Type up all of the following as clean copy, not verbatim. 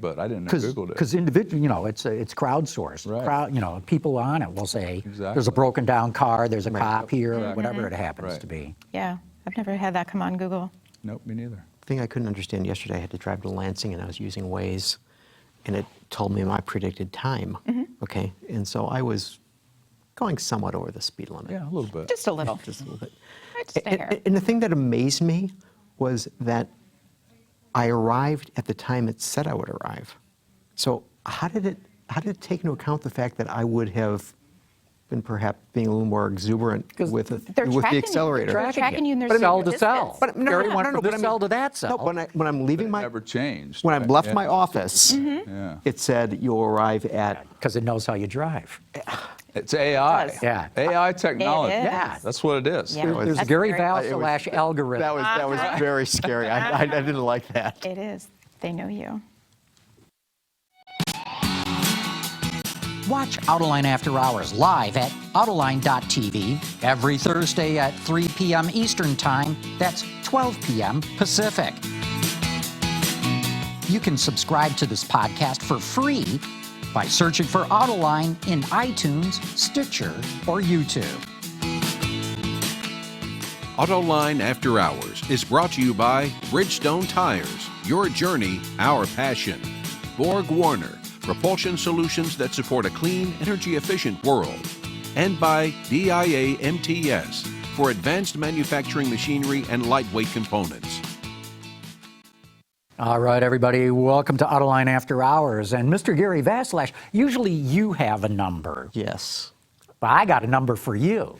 but I didn't know Google did. Because individual, it's crowdsourced. Right. People on it will say, Exactly. there's a broken down car, there's a cop here, or Exactly. whatever it happens Right. to be. Yeah, I've never had that come on Google. Nope, me neither. The thing I couldn't understand yesterday, I had to drive to Lansing and I was using Waze, and it told me my predicted time. Okay, and so I was going somewhat over the speed limit. Yeah, a little bit. Just a little. Just a little bit. Just a hair. And the thing that amazed me was that I arrived at the time it said I would arrive. So how did it take into account the fact that I would have been perhaps being a little more exuberant with the accelerator? They're tracking you in their Cell super to cell. distance. But no, Gary no, went no, from but this I cell mean- to that cell. No, when I'm leaving my, Never changed. when I've right? left Yeah. my office, Yeah. it said you'll arrive at. Because it knows how you drive. It's AI. It does. Yeah. AI technology. It is. Yeah. That's what it is. Yeah. There's a That's Gary very- Vasilash algorithm. That was very scary. I didn't like that. It is. They know you. Watch Autoline After Hours live at Autoline.tv every Thursday at 3 p.m. Eastern Time. That's 12 p.m. Pacific. You can subscribe to this podcast for free by searching for Autoline in iTunes, Stitcher, or YouTube. Autoline After Hours is brought to you by Bridgestone Tires, your journey, our passion. Borg Warner, propulsion solutions that support a clean, energy-efficient world. And by DIA MTS, for advanced manufacturing machinery and lightweight components. All right, everybody, welcome to Autoline After Hours. And Mr. Gary Vasilash, usually you have a number, Yes. but I got a number for you.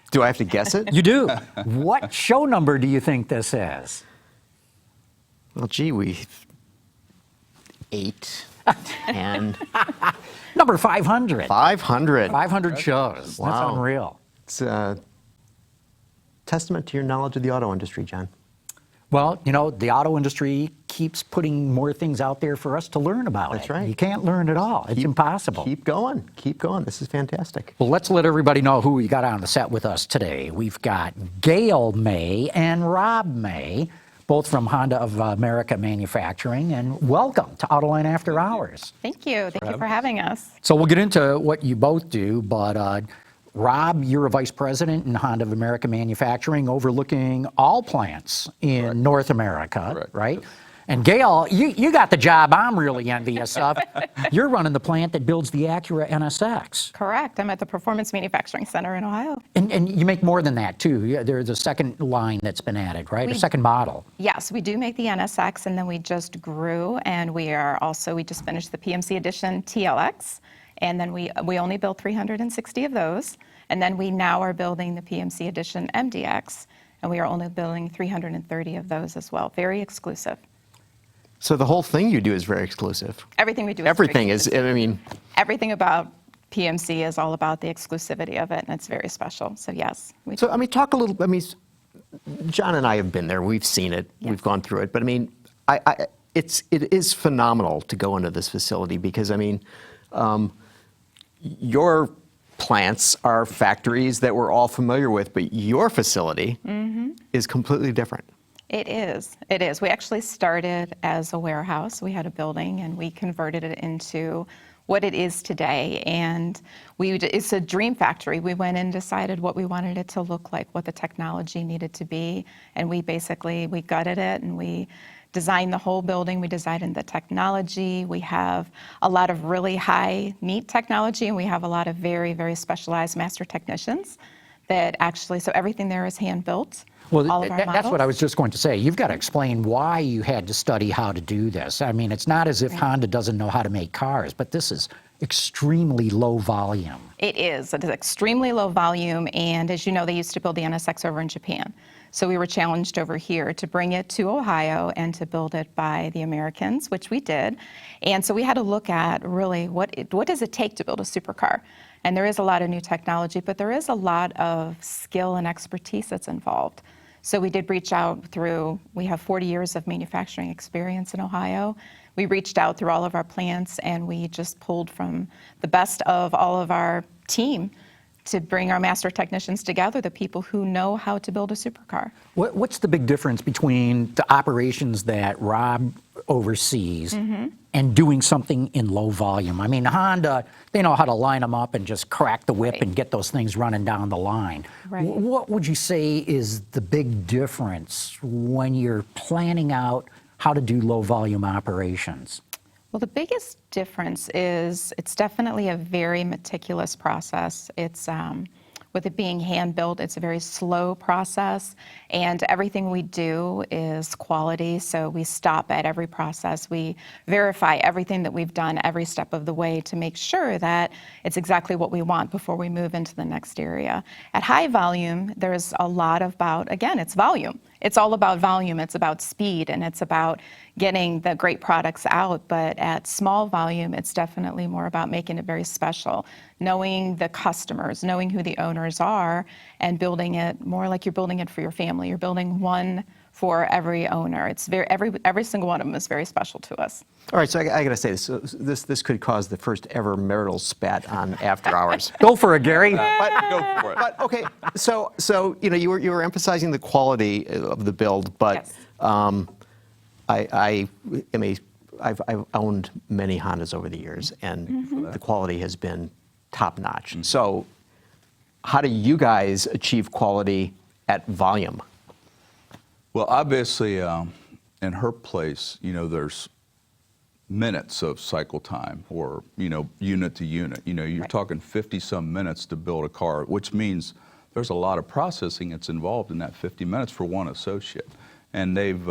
Do I have to guess it? You do. What show number do you think this is? Well, gee, 8, 10, Number 500. 500. 500 shows. Wow. That's unreal. It's a testament to your knowledge of the auto industry, John. Well, the auto industry keeps putting more things out there for us to learn about. That's right. You can't learn it all. It's impossible. Keep going. Keep going. This is fantastic. Well, let's let everybody know who we got on the set with us today. We've got Gail May and Rob May, both from Honda of America Manufacturing, and welcome to Autoline After Hours. Thank you. Thank you for having us. So we'll get into what you both do, but Rob, you're a vice president in Honda of America Manufacturing, overlooking all plants in North America, right? And Gail, you got the job I'm really envious of. You're running the plant that builds the Acura NSX. Correct. I'm at the Performance Manufacturing Center in Ohio. And you make more than that, too. There's a second line that's been added, right? A second model. Yes, we do make the NSX, and then we just grew, and we just finished the PMC Edition TLX, and then we only built 360 of those, and then we now are building the PMC Edition MDX, and we are only building 330 of those as well. Very exclusive. So the whole thing you do is very exclusive. Everything we do is Everything very is, exclusive. I mean, Everything about PMC is all about the exclusivity of it, and it's very special. So yes. so I mean, talk a little, I mean, John and I have been there, we've seen it, we've gone through it, but I mean, it is phenomenal to go into this facility because, I mean, your plants are factories that we're all familiar with, but your facility is completely different. It is. It is. We actually started as a warehouse. We had a building, and we converted it into what it is today. And it's a dream factory. We went in and decided what we wanted it to look like, what the technology needed to be, and we gutted it, and we designed the whole building. We designed the technology. We have a lot of really high, neat technology, and we have a lot of very, very specialized master technicians that actually, so everything there is hand-built. Well, all of our that's models. what I was just going to say. You've got to explain why you had to study how to do this. I mean, it's not as if Honda doesn't know how to make cars, but this is extremely low volume. It is. It is extremely low volume, and as you know, they used to build the NSX over in Japan. So we were challenged over here to bring it to Ohio and to build it by the Americans, which we did. And so we had to look at really what does it take to build a supercar? And there is a lot of new technology, but there is a lot of skill and expertise that's involved. So we did reach out we have 40 years of manufacturing experience in Ohio. We reached out through all of our plants, and we just pulled from the best of all of our team to bring our master technicians together, the people who know how to build a supercar. What's the big difference between the operations that Rob oversees and doing something in low volume? I mean, Honda, they know how to line them up and just crack the whip and get those things running down the line. Right. What would you say is the big difference when you're planning out how to do low volume operations? Well, the biggest difference is it's definitely a very meticulous process. It's with it being hand built, it's a very slow process, and everything we do is quality. So we stop at every process. We verify everything that we've done every step of the way to make sure that it's exactly what we want before we move into the next area. At high volume, there's a lot about, again, it's volume. It's all about volume, it's about speed, and it's about getting the great products out. But at small volume, it's definitely more about making it very special, knowing the customers, knowing who the owners are, and building it more like you're building it for your family. You're building one for every owner. It's every single one of them is very special to us. All right, so I got to say this. This could cause the first ever marital spat on After Hours. Go for it, Gary. Go for it. But okay, so you were emphasizing the quality of the build, but Yes. I've owned many Hondas over the years, and the quality has been top notch. So, how do you guys achieve quality at volume? Well, obviously, in her place, there's minutes of cycle time, or unit to unit. You're Right. talking 50-some minutes to build a car, which means there's a lot of processing that's involved in that 50 minutes for one associate. And they've,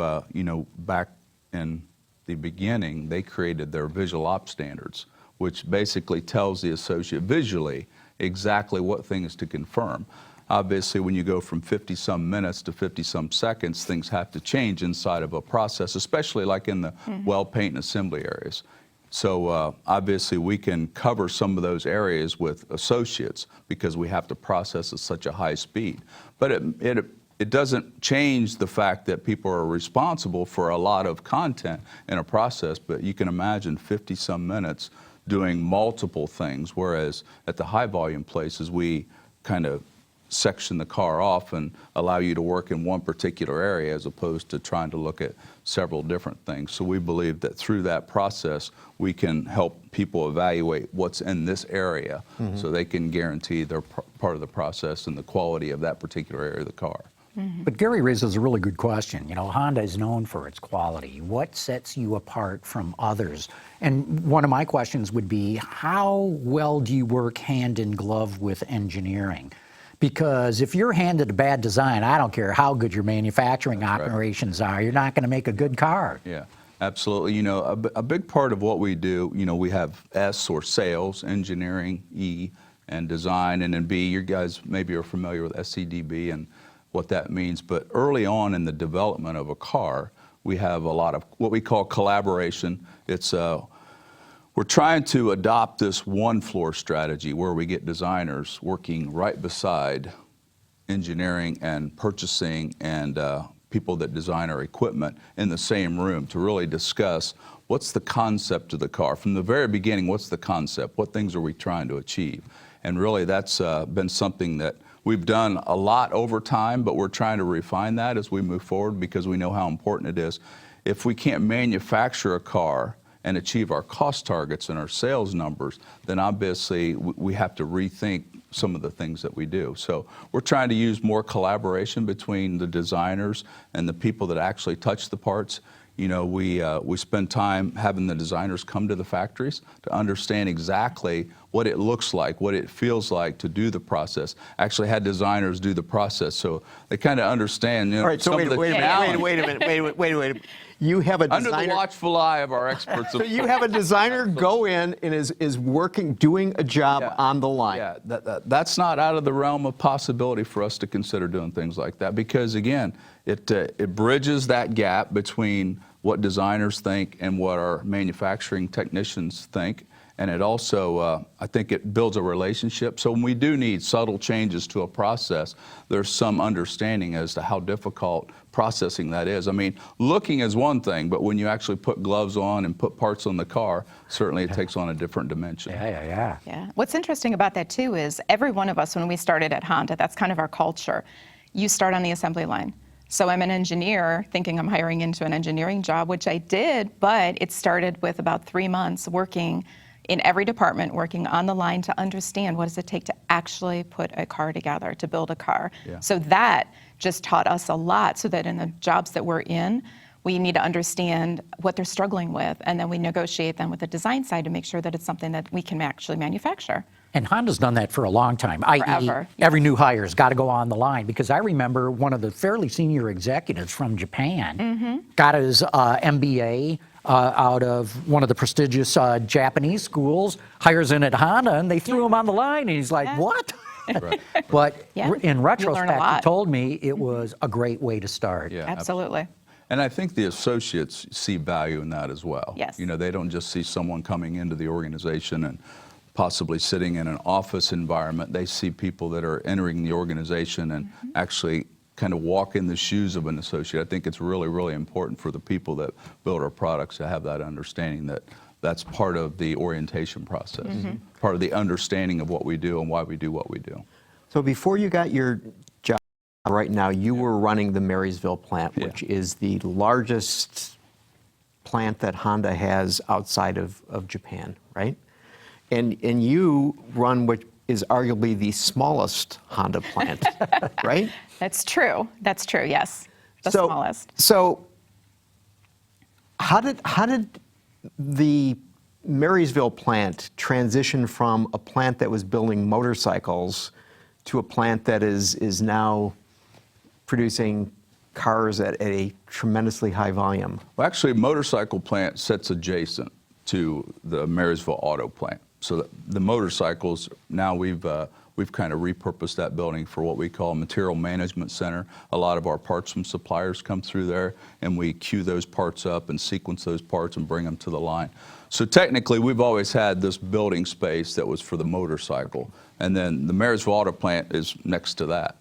back in the beginning, they created their visual op standards, which basically tells the associate visually exactly what things to confirm. Obviously, when you go from 50-some minutes to 50-some seconds, things have to change inside of a process, especially like in the weld, paint, and assembly areas. So obviously, we can cover some of those areas with associates because we have to process at such a high speed. But it doesn't change the fact that people are responsible for a lot of content in a process, but you can imagine 50-some minutes doing multiple things, whereas at the high volume places, we kind of section the car off and allow you to work in one particular area as opposed to trying to look at several different things. So we believe that through that process, we can help people evaluate what's in this area so they can guarantee they're part of the process and the quality of that particular area of the car. But Gary raises a really good question. Honda is known for its quality. What sets you apart from others? And one of my questions would be, how well do you work hand in glove with engineering? Because if you're handed a bad design, I don't care how good your manufacturing operations are, you're not going to make a good car. Yeah, absolutely. A big part of what we do, we have S, or sales, engineering, E, and design, and then B. You guys maybe are familiar with SCDB and what that means. But early on in the development of a car, we have a lot of what we call collaboration. It's we're trying to adopt this one floor strategy where we get designers working right beside engineering and purchasing and people that design our equipment in the same room to really discuss what's the concept of the car. From the very beginning, what's the concept? What things are we trying to achieve? And really that's been something that we've done a lot over time, but we're trying to refine that as we move forward because we know how important it is. If we can't manufacture a car and achieve our cost targets and our sales numbers, then obviously we have to rethink some of the things that we do. So we're trying to use more collaboration between the designers and the people that actually touch the parts. We spend time having the designers come to the factories to understand exactly what it looks like, what it feels like to do the process. Actually had designers do the process, so they kind of understand. All right, so wait a minute. You have a designer under the watchful eye of our experts. So you have a designer go in and is working, doing a job on the line. Yeah, that's not out of the realm of possibility for us to consider doing things like that because, again, it bridges that gap between what designers think and what our manufacturing technicians think, And it also, I think it builds a relationship. So when we do need subtle changes to a process, there's some understanding as to how difficult processing that is. I mean, looking is one thing, but when you actually put gloves on and put parts on the car, certainly it takes on a different dimension. Yeah. What's interesting about that too is every one of us, when we started at Honda, that's kind of our culture. You start on the assembly line. So I'm an engineer thinking I'm hiring into an engineering job, which I did, but it started with about 3 months working in every department, working on the line to understand what does it take to actually put a car together, to build a car. Yeah. So that just taught us a lot, so that in the jobs that we're in, we need to understand what they're struggling with, and then we negotiate them with the design side to make sure that it's something that we can actually manufacture. And Honda's done that for a long time, i.e. Forever, every new hire's got to go on the line, because I remember one of the fairly senior executives from Japan got his MBA out of one of the prestigious Japanese schools, hires in at Honda, and they threw him on the line, and he's like, what? Right. But Yeah, in you learn a retrospect, he lot. told me it was a great way to start. Yeah, Absolutely. And I think the associates see value in that as well. Yes. You know, they don't just see someone coming into the organization and possibly sitting in an office environment. They see people that are entering the organization and actually kind of walk in the shoes of an associate. I think it's really, really important for the people that build our products to have that understanding that that's part of the orientation process, part of the understanding of what we do and why we do what we do. So before you got your job right now, you were running the Marysville plant, Yeah. which is the largest plant that Honda has outside of Japan, right? And you run what is arguably the smallest Honda plant, right? That's true. That's true, yes. The smallest. So how did the Marysville plant transition from a plant that was building motorcycles to a plant that is now producing cars at a tremendously high volume? Well, actually, motorcycle plant sits adjacent to the Marysville auto plant. So the motorcycles, now we've kind of repurposed that building for what we call a material management center. A lot of our parts from suppliers come through there, and we queue those parts up and sequence those parts and bring them to the line. So technically, we've always had this building space that was for the motorcycle, and then the Marysville auto plant is next to that.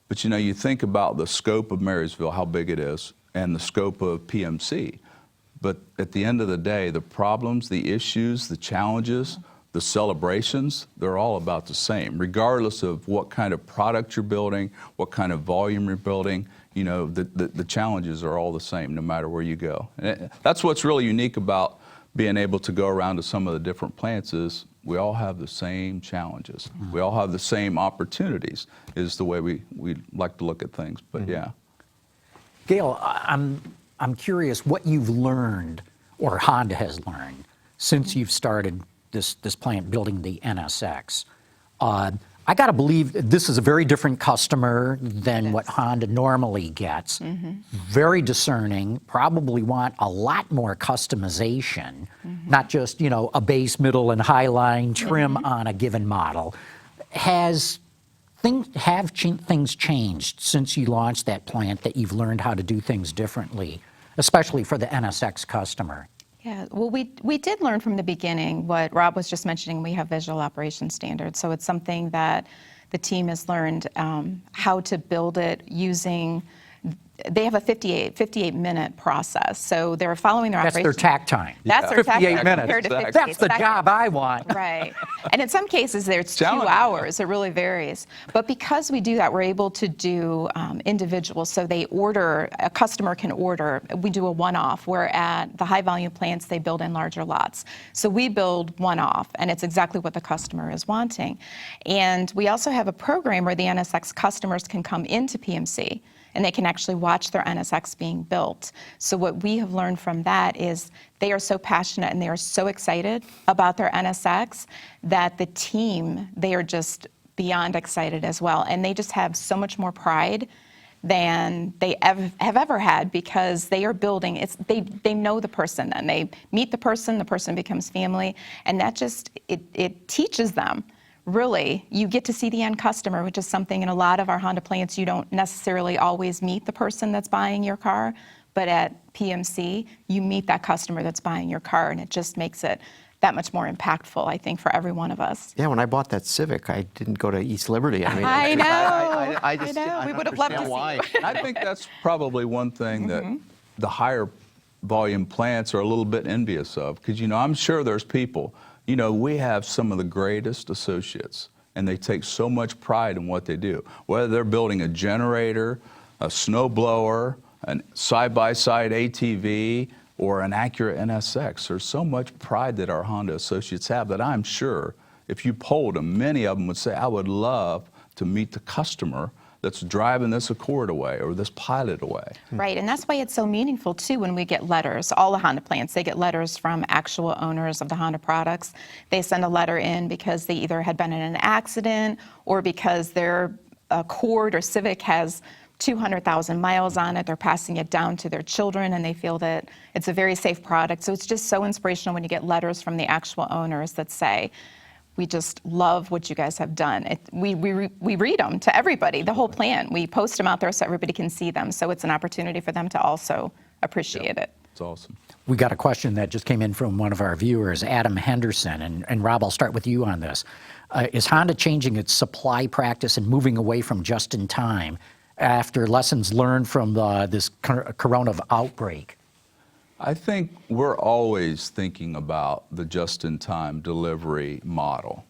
But you know, you think about the scope of Marysville, how big it is, and the scope of PMC. But at the end of the day, the problems, the issues, the challenges, the celebrations, they're all about the same, regardless of what kind of product you're building, what kind of volume you're building. You know, the challenges are all the same, no matter where you go. And that's what's really unique about being able to go around to some of the different plants is we all have the same challenges. We all have the same opportunities, is the way we like to look at things, but yeah. Gail, I'm curious what you've learned, or Honda has learned, since you've started this plant building the NSX. I got to believe this is a very different customer than what Honda normally gets. Very discerning, probably want a lot more customization, not just, you know, a base, middle, and high line trim on a given model. Have things changed since you launched that plant, that you've learned how to do things differently, especially for the NSX customer? Yeah, well, we did learn from the beginning what Rob was just mentioning. We have visual operation standards, so it's something that the team has learned how to build it using. They have a 58-minute process, so they're following their That's operation. their tack time. That's their tack 58 time minutes. compared to 58 That's the seconds. job I want. Right. And in some cases, it's 2 Challenging. hours. It really varies. But because we do that, we're able to do individuals. So they order, a customer can order. We do a one-off, where at the high-volume plants, they build in larger lots. So we build one-off, and it's exactly what the customer is wanting. And we also have a program where the NSX customers can come into PMC, and they can actually watch their NSX being built. So what we have learned from that is they are so passionate and they are so excited about their NSX that the team, they are just beyond excited as well. And they just have so much more pride than they have ever had, because they are building, they know the person, and they meet the person becomes family, and that just, it teaches them. Really, you get to see the end customer, which is something in a lot of our Honda plants, you don't necessarily always meet the person that's buying your car, but at PMC, you meet that customer that's buying your car, and it just makes it that much more impactful, I think, for every one of us. Yeah, when I bought that Civic, I didn't go to East Liberty. I mean, I know. I just I know. didn't We would have loved to understand see why. I think that's probably one thing that the higher volume plants are a little bit envious of, because I'm sure there's people, we have some of the greatest associates, and they take so much pride in what they do. Whether they're building a generator, a snow blower, a side-by-side ATV, or an Acura NSX, there's so much pride that our Honda associates have that I'm sure if you polled them, many of them would say, I would love to meet the customer that's driving this Accord away or this Pilot away. Right, and that's why it's so meaningful too when we get letters. All the Honda plants, they get letters from actual owners of the Honda products. They send a letter in because they either had been in an accident or because their Accord or Civic has 200,000 miles on it. They're passing it down to their children, and they feel that it's a very safe product. So it's just so inspirational when you get letters from the actual owners that say, we just love what you guys have done. We read them to everybody, the whole plant. We post them out there so everybody can see them. So it's an opportunity for them to also appreciate it. It's awesome. We got a question that just came in from one of our viewers, Adam Henderson, and Rob, I'll start with you on this. Is Honda changing its supply practice and moving away from just-in-time after lessons learned from this corona outbreak? I think we're always thinking about the just-in-time delivery model,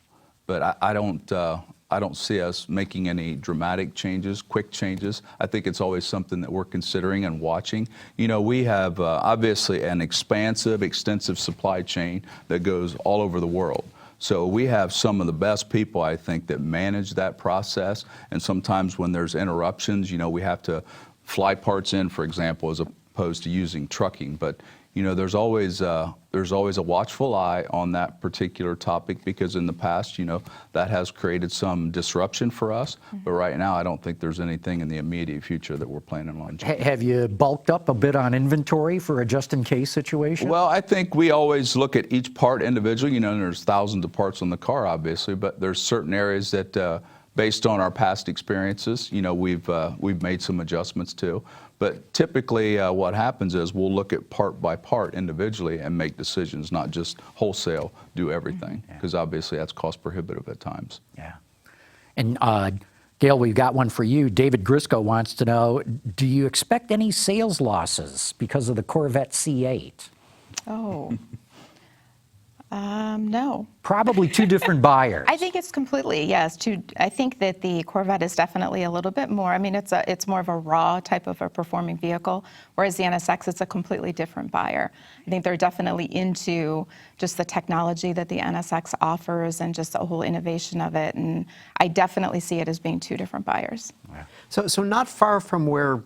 but I don't see us making any dramatic changes, quick changes. I think it's always something that we're considering and watching. We have obviously an expansive, extensive supply chain that goes all over the world. So we have some of the best people, I think, that manage that process. And sometimes when there's interruptions, we have to fly parts in, for example, as opposed to using trucking. But there's always a watchful eye on that particular topic, because in the past, that has created some disruption for us. But right now, I don't think there's anything in the immediate future that we're planning on changing. Have you bulked up a bit on inventory for a just-in-case situation? Well, I think we always look at each part individually. There's thousands of parts on the car, obviously, but there's certain areas that, based on our past experiences, we've made some adjustments to. But typically, what happens is we'll look at part by part individually and make decisions, not just wholesale do everything, because obviously that's cost prohibitive at times. Yeah. And Gail, we've got one for you. David Grisco wants to know, do you expect any sales losses because of the Corvette C8? Oh. No. Probably two different buyers. I think it's completely, yes. I think that the Corvette is definitely a little bit more, it's more of a raw type of a performing vehicle, whereas the NSX, it's a completely different buyer. I think they're definitely into just the technology that the NSX offers and just the whole innovation of it, and I definitely see it as being two different buyers. So not far from where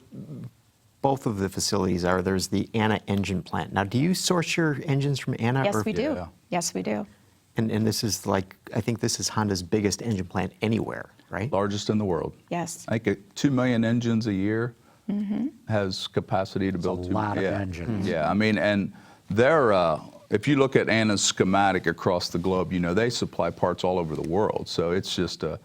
both of the facilities are, there's the Anna engine plant. Now, do you source your engines from Anna? Yes, or- we do. Yeah. Yes, we do. And this is I think this is Honda's biggest engine plant anywhere, right? Largest in the world. Yes. I think 2 million engines a year has capacity to build a lot of engines. Yeah, and they're, if you look at Anna's schematic across the globe, they supply parts all over the world. So it's just it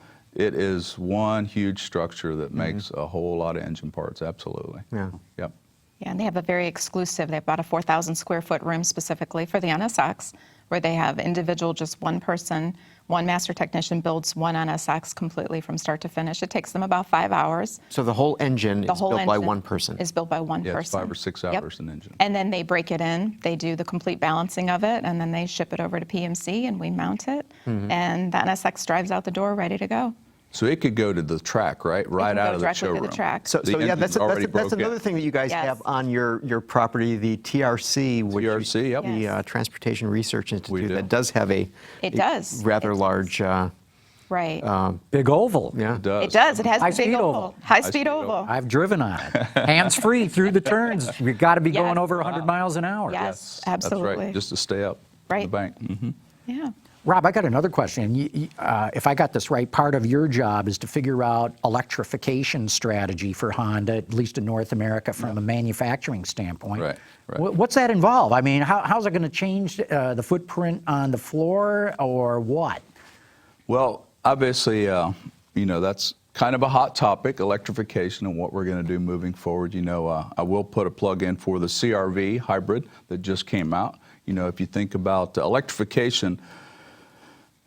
is one huge structure that makes a whole lot of engine parts, absolutely. Yeah. Yep. Yeah, and they have a very exclusive, they have about a 4,000 square foot room specifically for the NSX, where they have individual, just one person, one master technician builds one NSX completely from start to finish. It takes them about 5 hours. So the whole engine is built by one person. Is built by one Yeah, it's person. 5 or 6 hours an engine. And then they break it in, they do the complete balancing of it, and then they ship it over to PMC and we mount it. And the NSX drives out the door ready to go. So it could go to the track, right? Right out of the directly to showroom. the track. So The yeah, that's engine's already that's broken. another thing that you guys Yes. have on your property, the TRC, which TRC, yep. the Yes. Transportation Research Institute, do. that does have a It does. rather It does. large. Right. Big oval. Yeah. It does. It does. It has the High-speed big oval. oval. High-speed High-speed oval. I've driven on it. Hands-free through the turns. You've got to be going Yes. over 100 miles an hour. Yes, That's absolutely. right, just to stay up Right. the bank. Yeah. Rob, I got another question. If I got this right, part of your job is to figure out electrification strategy for Honda, at least in North America, from a manufacturing standpoint. Right, right. What's that involve? I mean, how's it going to change the footprint on the floor, or what? Well, obviously, that's kind of a hot topic, electrification, and what we're going to do moving forward. I will put a plug in for the CR-V hybrid that just came out. if you think about electrification,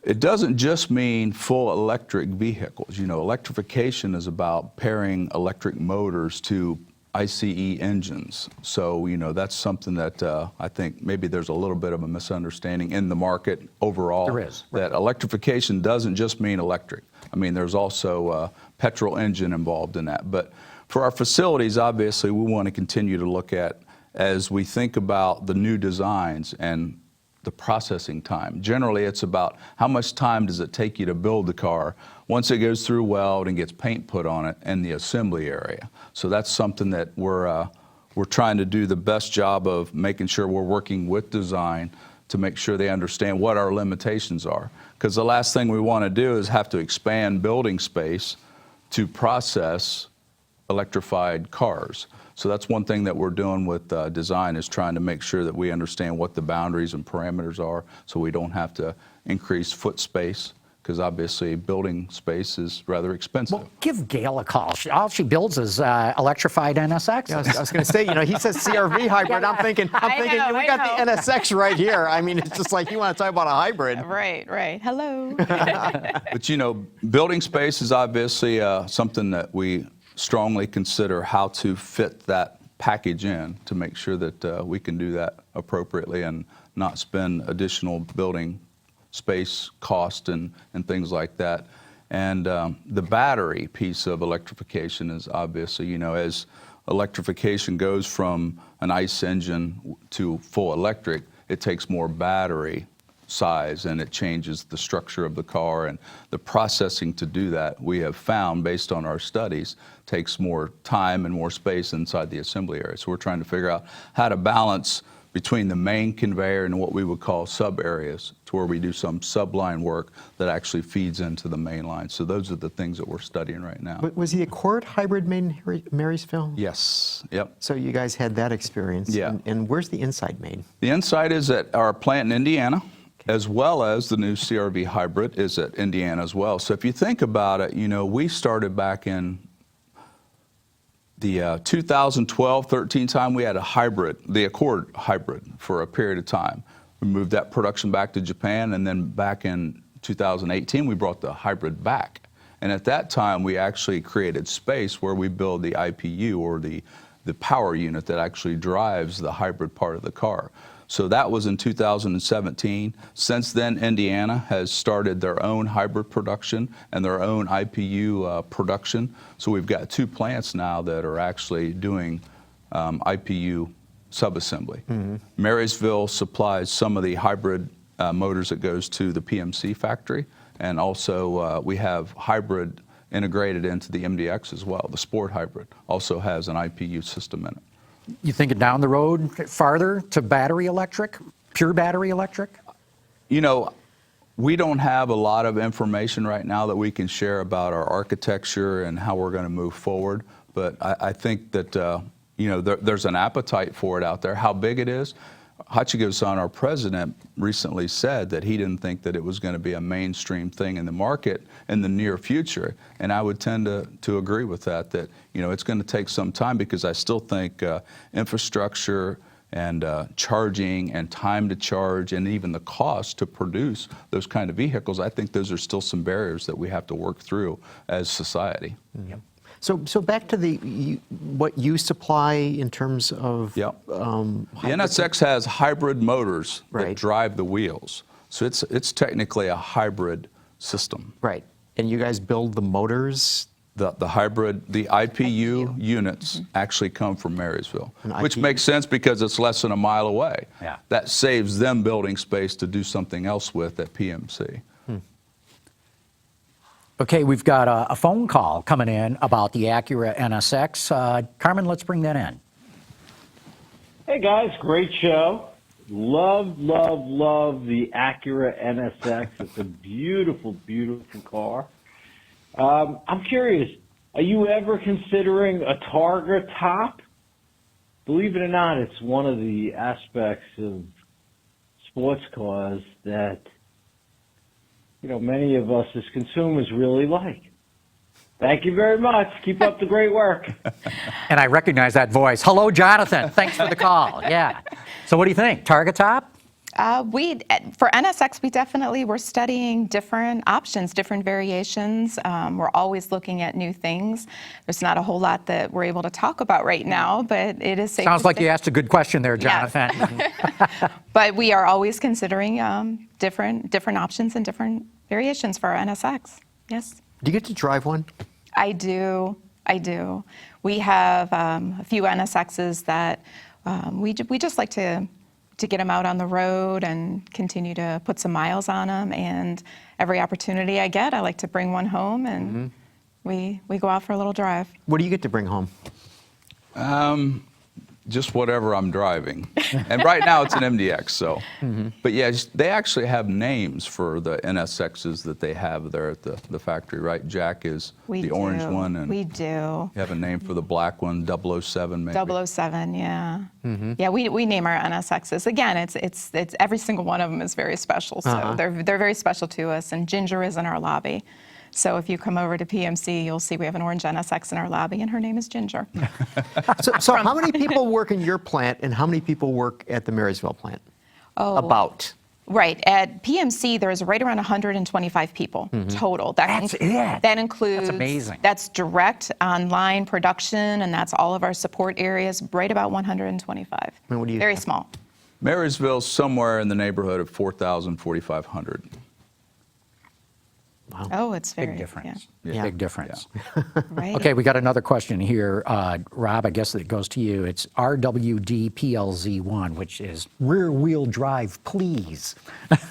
it doesn't just mean full electric vehicles. Electrification is about pairing electric motors to ICE engines. So, that's something that I think maybe there's a little bit of a misunderstanding in the market overall. There is. Right. That electrification doesn't just mean electric. I mean, there's also a petrol engine involved in that. But for our facilities, obviously, we want to continue to look at, as we think about the new designs and the processing time. Generally, it's about how much time does it take you to build the car once it goes through weld and gets paint put on it in the assembly area. So that's something that we're trying to do the best job of making sure we're working with design to make sure they understand what our limitations are. Because the last thing we want to do is have to expand building space to process electrified cars. So that's one thing that we're doing with design, is trying to make sure that we understand what the boundaries and parameters are, so we don't have to increase foot space, because obviously building space is rather expensive. Well, give Gail a call. All she builds is electrified NSX. Yeah, I was going to say, he says CRV hybrid. I'm thinking, we got the NSX right here. I mean, it's just like, you want to talk about a hybrid. Right. Hello. But building space is obviously something that we strongly consider how to fit that package in to make sure that we can do that appropriately and not spend additional building space cost and things like that. And the battery piece of electrification is obviously, as electrification goes from an ICE engine to full electric, it takes more battery size, and it changes the structure of the car, and the processing to do that, we have found based on our studies, takes more time and more space inside the assembly area. So we're trying to figure out how to balance between the main conveyor and what we would call sub areas, to where we do some subline work that actually feeds into the main line. So those are the things that we're studying right now. But was the Accord hybrid made in Marysville? Yes. Yep. So you guys had that experience. Yeah. And where's the inside made? The inside is at our plant in Indiana, as well as the new CRV hybrid is at Indiana as well. So if you think about it, we started back in the 2012-13 time. We had a hybrid, the Accord hybrid, for a period of time. We moved that production back to Japan, and then back in 2018, we brought the hybrid back. And at that time, we actually created space where we build the IPU, or the power unit that actually drives the hybrid part of the car. So that was in 2017. Since then, Indiana has started their own hybrid production and their own IPU production. So we've got 2 plants now that are actually doing IPU subassembly. Mm-hmm. Marysville supplies some of the hybrid motors that goes to the PMC factory, and also we have hybrid integrated into the MDX as well. The Sport hybrid also has an IPU system in it. You thinking down the road farther to battery electric, pure battery electric? We don't have a lot of information right now that we can share about our architecture and how we're going to move forward. But I think that, there's an appetite for it out there. How big it is? Hachigo-san, our president, recently said that he didn't think that it was going to be a mainstream thing in the market in the near future. And I would tend to agree with that it's going to take some time, because I still think infrastructure and charging and time to charge, and even the cost to produce those kind of vehicles, I think those are still some barriers that we have to work through as society. Mm-hmm. So back to what you supply in terms of... Yep. The NSX has hybrid motors that drive the wheels. So it's technically a hybrid system. Right. And you guys build the motors? The hybrid, the IPU units actually come from Marysville, which makes sense because it's less than a mile away. Yeah. That saves them building space to do something else with at PMC. Okay, we've got a phone call coming in about the Acura NSX. Carmen, let's bring that in. Hey guys, great show. Love the Acura NSX. It's a beautiful, beautiful car. I'm curious, are you ever considering a Targa top? Believe it or not, it's one of the aspects of sports cars that many of us as consumers really like. Thank you very much. Keep up the great work. And I recognize that voice. Hello, Jonathan. Thanks for the call. Yeah. So what do you think? Targa top? For NSX, we definitely were studying different options, different variations. We're always looking at new things. There's not a whole lot that we're able to talk about right now, but it is safe Sounds to like say- you asked a good question there, Yes. Jonathan. But we are always considering different options and different variations for our NSX. Yes. Do you get to drive one? I do. We have a few NSXs that we just like to get them out on the road and continue to put some miles on them. And every opportunity I get, I like to bring one home, and we go out for a little drive. What do you get to bring home? Just whatever I'm driving. And right now it's an MDX, so. But yeah, they actually have names for the NSXs that they have there at the factory, right? Jack is the orange one. And We do. you have a name for the black one, 007 maybe. 007, yeah. Yeah, we name our NSXs. Again, it's every single one of them is very special. So they're very special to us. And Ginger is in our lobby. So if you come over to PMC, you'll see we have an orange NSX in our lobby, and her name is Ginger. So how many people work in your plant, and how many people work at the Marysville plant? Oh. About. Right. At PMC, there's right around 125 people total. That's it? That includes. That's amazing. That's direct online production, and that's all of our support areas, right about 125. And what do you Very have? small. Marysville's somewhere in the neighborhood of 4,000, 4,500. Wow. Oh, it's very Big difference. Yeah. Big difference. Yeah. Right. Okay, we got another question here. Rob, I guess that goes to you. It's RWDPLZ1, which is rear wheel drive, please.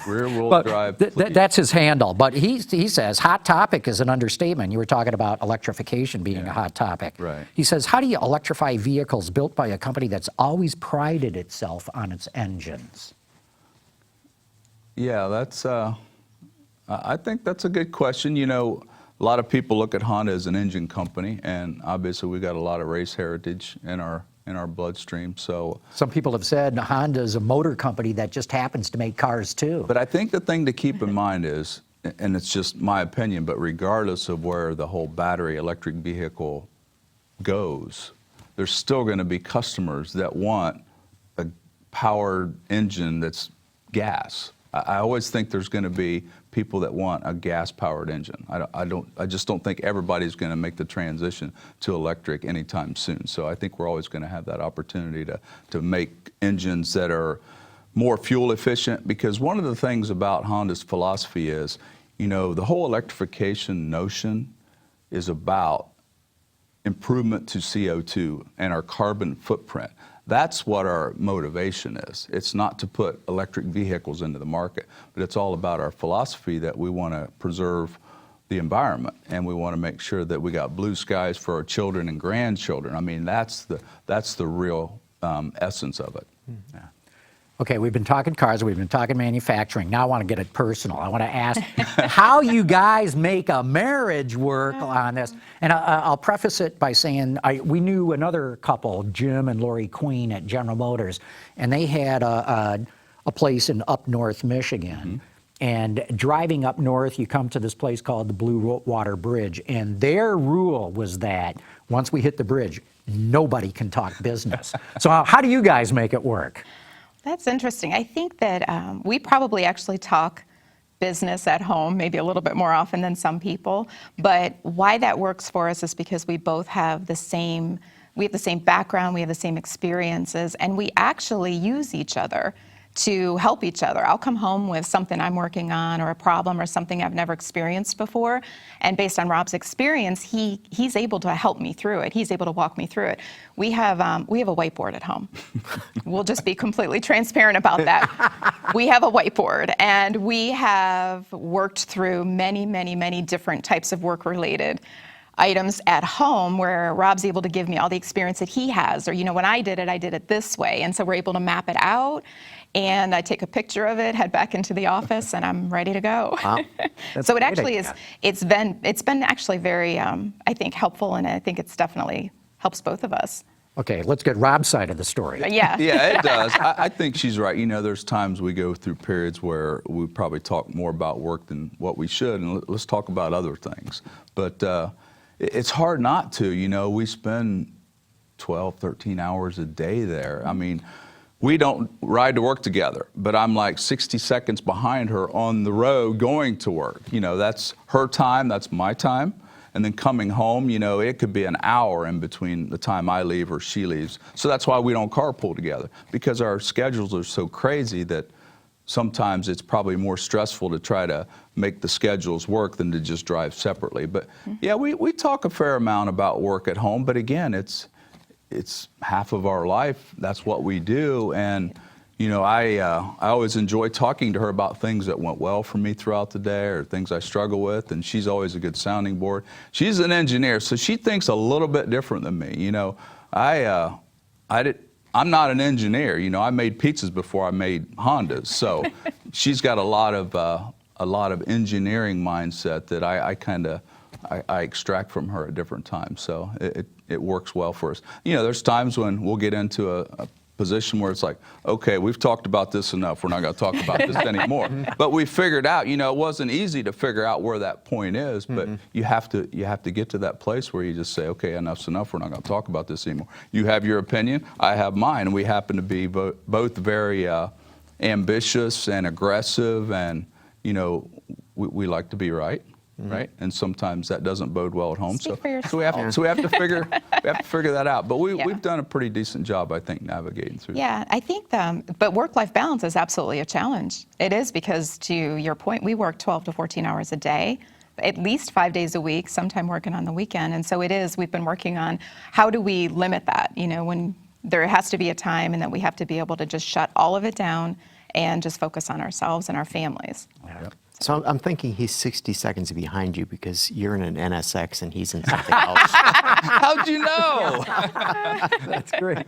Rear wheel But drive. that's his handle. But he says hot topic is an understatement. You were talking about electrification being a hot topic. Right. He says, how do you electrify vehicles built by a company that's always prided itself on its engines? Yeah, that's. I think that's a good question. You know, a lot of people look at Honda as an engine company, and obviously we got a lot of race heritage in our bloodstream. So, Some people have said Honda is a motor company that just happens to make cars too. but I think the thing to keep in mind is, and it's just my opinion, but regardless of where the whole battery electric vehicle goes, there's still going to be customers that want a powered engine that's gas. I always think there's going to be people that want a gas-powered engine. I just don't think everybody's going to make the transition to electric anytime soon. So I think we're always going to have that opportunity to make engines that are more fuel efficient, because one of the things about Honda's philosophy is, you know, the whole electrification notion is about improvement to CO2 and our carbon footprint. That's what our motivation is. It's not to put electric vehicles into the market, but it's all about our philosophy that we want to preserve the environment, and we want to make sure that we got blue skies for our children and grandchildren. I mean, that's the real essence of it. Yeah. Okay, we've been talking cars, we've been talking manufacturing. Now I want to get it personal. I want to ask how you guys make a marriage work on this. And I'll preface it by saying we knew another couple, Jim and Lori Queen at General Motors, and they had a place in up north Michigan. And driving up north, you come to this place called the Blue Water Bridge, and their rule was that once we hit the bridge, nobody can talk business. So how do you guys make it work? That's interesting. I think that we probably actually talk business at home, maybe a little bit more often than some people. But why that works for us is because we both have the same background, we have the same experiences, and we actually use each other to help each other. I'll come home with something I'm working on, or a problem, or something I've never experienced before, and based on Rob's experience, he's able to help me through it. He's able to walk me through it. We have a whiteboard at home. We'll just be completely transparent about that. We have a whiteboard, and we have worked through many, many, many different types of work-related items at home, where Rob's able to give me all the experience that he has, or, you know, when I did it this way. And so we're able to map it out, and I take a picture of it, head back into the office, and I'm ready to go. Wow. So it actually is, it's been actually very, I think, helpful, and I think it's definitely helps both of us. Okay, let's get Rob's side of the story. Yeah. Yeah, it does. I think she's right. You know, there's times we go through periods where we probably talk more about work than what we should, and let's talk about other things. But it's hard not to. You know, we spend 12, 13 hours a day there. I mean, we don't ride to work together, but I'm like 60 seconds behind her on the road going to work. You know, that's her time, that's my time. And then coming home, you know, it could be an hour in between the time I leave or she leaves. So that's why we don't carpool together, because our schedules are so crazy that sometimes it's probably more stressful to try to make the schedules work than to just drive separately. But yeah, we talk a fair amount about work at home, but again, it's half of our life. That's what we do. And, you know, I always enjoy talking to her about things that went well for me throughout the day or things I struggle with. And she's always a good sounding board. She's an engineer, so she thinks a little bit different than me. You know, I'm not an engineer. You know, I made pizzas before I made Hondas. So she's got a lot of engineering mindset that I extract from her at different times. So it works well for us. You know, there's times when we'll get into a position where it's like, okay, we've talked about this enough. We're not going to talk about this anymore. But we figured out, you know, it wasn't easy to figure out where that point is, but you have to get to that place where you just say, okay, enough's enough. We're not going to talk about this anymore. You have your opinion, I have mine, and we happen to be both very ambitious and aggressive, and, you know, we like to be right. Right, and sometimes that doesn't bode well at home. Speak for yourself. So we have to figure that out. But we've done a pretty decent job, I think, navigating through. Yeah, I think, but work-life balance is absolutely a challenge. It is, because to your point, we work 12 to 14 hours a day, at least 5 days a week, sometime working on the weekend. And so we've been working on how do we limit that, you know, when there has to be a time and that we have to be able to just shut all of it down and just focus on ourselves and our families. Yep. So I'm thinking he's 60 seconds behind you because you're in an NSX and he's in something else. How'd you know? That's great.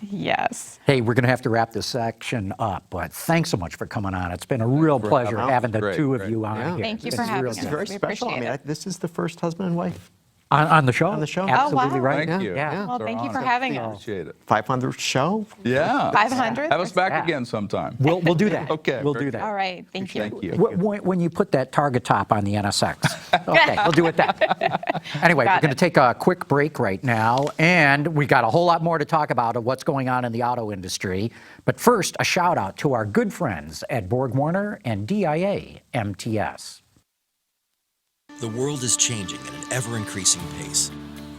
Yes. Hey, we're going to have to wrap this section up, but thanks so much for coming on. It's been a real pleasure having the two of you on here. Thank you It's for been having real us. good. Very We special. I appreciate mean, it. this is the first husband and wife. On the show? On the show. Absolutely Oh, wow. right. Thank you. Yeah. Well, It's our thank you for honor. having us. Appreciate it. 500th show. Yeah. 500? Have us back Yeah. again sometime. We'll do that. Okay, We'll very do good. that. All right. Thank you. Thank you. When you put that target top on the NSX. Okay, we'll do it then. Anyway, Got we're going it. to take a quick break right now, and we got a whole lot more to talk about of what's going on in the auto industry. But first, a shout out to our good friends at Borg Warner and DIA MTS. The world is changing at an ever-increasing pace.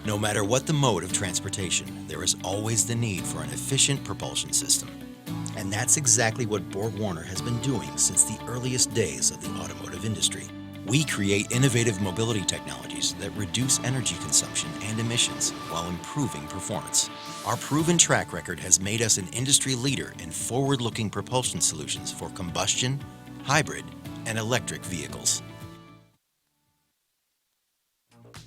No matter what the mode of transportation, there is always the need for an efficient propulsion system. And that's exactly what Borg Warner has been doing since the earliest days of the automotive industry. We create innovative mobility technologies that reduce energy consumption and emissions while improving performance. Our proven track record has made us an industry leader in forward-looking propulsion solutions for combustion, hybrid, and electric vehicles.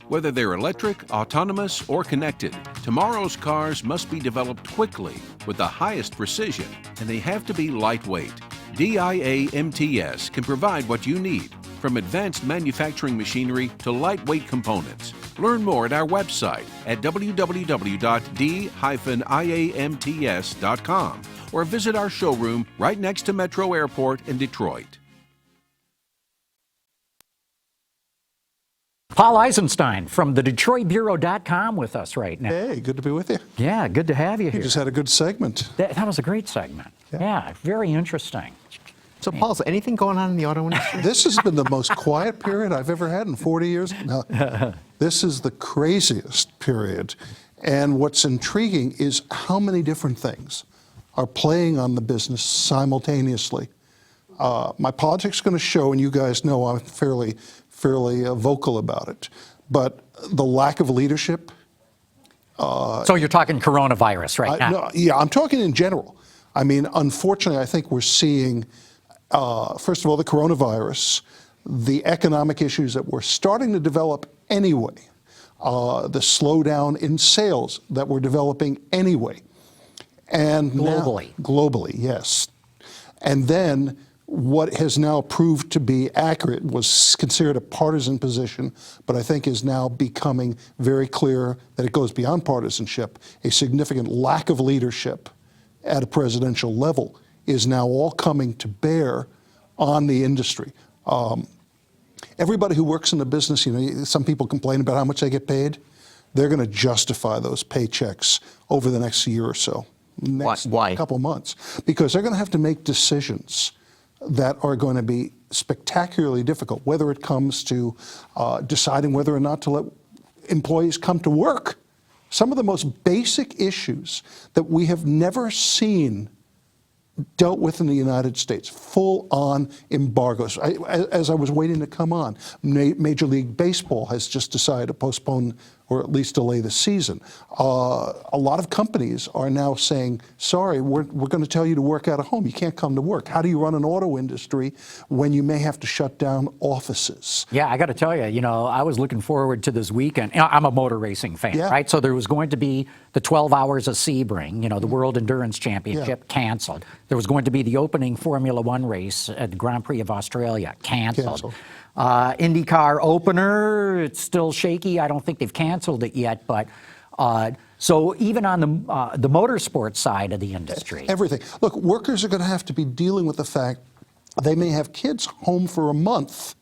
Whether they're electric, autonomous, or connected, tomorrow's cars must be developed quickly with the highest precision, and they have to be lightweight. DIA MTS can provide what you need, from advanced manufacturing machinery to lightweight components. Learn more at our website at www.d-iamts.com or visit our showroom right next to Metro Airport in Detroit. Paul Eisenstein from the DetroitBureau.com with us right now. Hey, good to be with you. Yeah, good to have you You here. just had a good segment. That was a great segment. Yeah, very interesting. So, Paul, is anything going on in the auto industry? This has been the most quiet period I've ever had in 40 years. No, this is the craziest period. And what's intriguing is how many different things are playing on the business simultaneously. My politics is going to show, and you guys know I'm fairly vocal about it, but the lack of leadership. So you're talking coronavirus right now? No, yeah, I'm talking in general. I mean, unfortunately, I think we're seeing, first of all, the coronavirus, the economic issues that we're starting to develop anyway, the slowdown in sales that we're developing anyway. And Globally. Globally, yes. And then what has now proved to be accurate was considered a partisan position, but I think is now becoming very clear that it goes beyond partisanship. A significant lack of leadership at a presidential level is now all coming to bear on the industry. Everybody who works in the business, you know, some people complain about how much they get paid. They're going to justify those paychecks over the next year or so. next Why? couple months, because they're going to have to make decisions that are going to be spectacularly difficult, whether it comes to deciding whether or not to let employees come to work. Some of the most basic issues that we have never seen dealt with in the United States, full-on embargoes. As I was waiting to come on, Major League Baseball has just decided to postpone or at least delay the season. A lot of companies are now saying, sorry, we're going to tell you to work out of home. You can't come to work. How do you run an auto industry when you may have to shut down offices? Yeah, I got to tell you, I was looking forward to this weekend. I'm a motor racing fan, Yeah. right? So there was going to be the 12 Hours of Sebring, the World Endurance Championship, canceled. There was going to be the opening Formula One race at the Grand Prix of Australia, canceled. IndyCar opener, it's still shaky. I don't think they've canceled it yet, but so even on the motorsports side of the industry. Everything. Look, workers are going to have to be dealing with the fact they may have kids home for a month.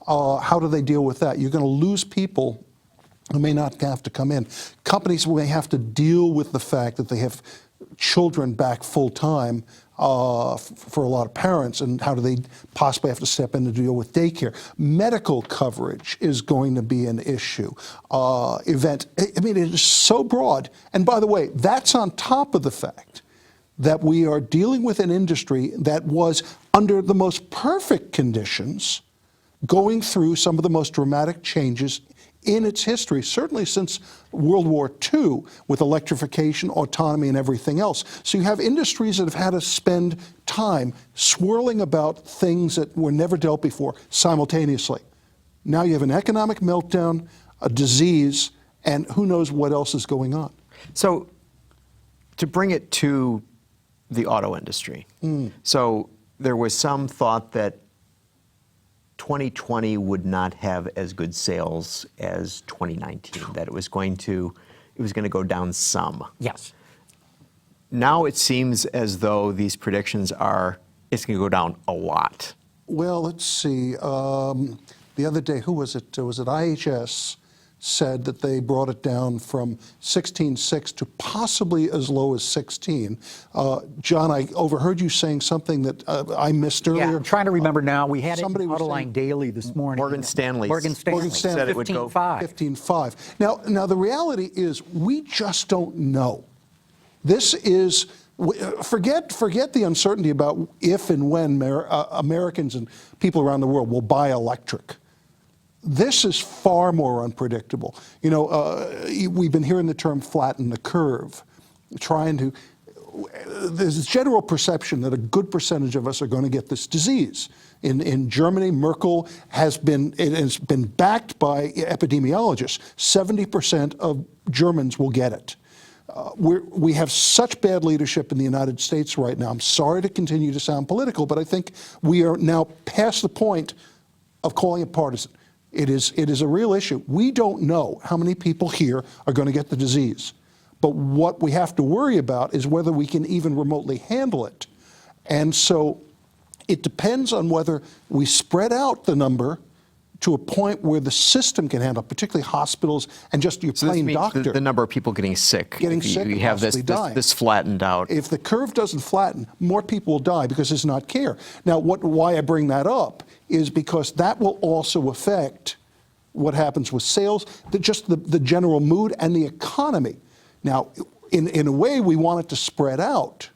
How do they deal with that? You're going to lose people who may not have to come in. Companies may have to deal with the fact that they have children back full-time for a lot of parents, and how do they possibly have to step in to deal with daycare? Medical coverage is going to be an issue. It is so broad. And by the way, that's on top of the fact that we are dealing with an industry that was, under the most perfect conditions, going through some of the most dramatic changes in its history, certainly since World War II, with electrification, autonomy, and everything else. So you have industries that have had to spend time swirling about things that were never dealt before simultaneously. Now you have an economic meltdown, a disease, and who knows what else is going on. So to bring it to the auto industry, so there was some thought that 2020 would not have as good sales as 2019, that it was going to go down some. Yes. Now it seems as though these predictions are, it's going to go down a lot. Well, let's see. The other day, who was it? Was it IHS said that they brought it down from 16.6 to possibly as low as 16. John, I overheard you saying something that I missed earlier. Yeah, I'm trying to remember now. We had Somebody it in was Autoline saying- Daily this morning. Morgan Stanley said it would go 15.5. 15.5. Now, the reality is we just don't know. This is, forget the uncertainty about if and when Americans and people around the world will buy electric. This is far more unpredictable. We've been hearing the term flatten the curve, there's this general perception that a good percentage of us are going to get this disease. In Germany, Merkel has been backed by epidemiologists. 70% of Germans will get it. We have such bad leadership in the United States right now. I'm sorry to continue to sound political, but I think we are now past the point of calling it partisan. It is a real issue. We don't know how many people here are going to get the disease. But what we have to worry about is whether we can even remotely handle it. And so it depends on whether we spread out the number to a point where the system can handle, particularly hospitals and just your plain doctor. The number of people getting sick. Getting sick, you have this flattened out. If the curve doesn't flatten, more people will die because there's not care. Now, why I bring that up is because that will also affect what happens with sales, just the general mood and the economy. Now, in a way, we want it to spread out,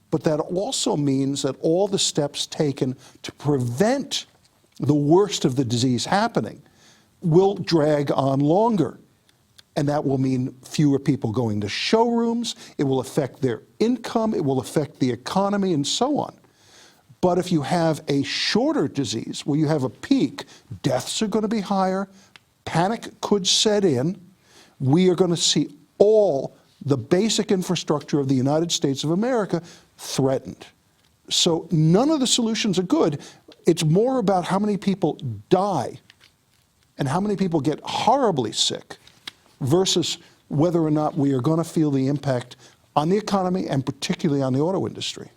but that also means that all the steps taken to prevent the worst of the disease happening will drag on longer. And that will mean fewer people going to showrooms, it will affect their income, it will affect the economy, and so on. But if you have a shorter disease, where you have a peak, deaths are going to be higher, panic could set in, we are going to see all the basic infrastructure of the United States of America threatened. So none of the solutions are good. It's more about how many people die and how many people get horribly sick versus whether or not we are going to feel the impact on the economy and particularly on the auto industry.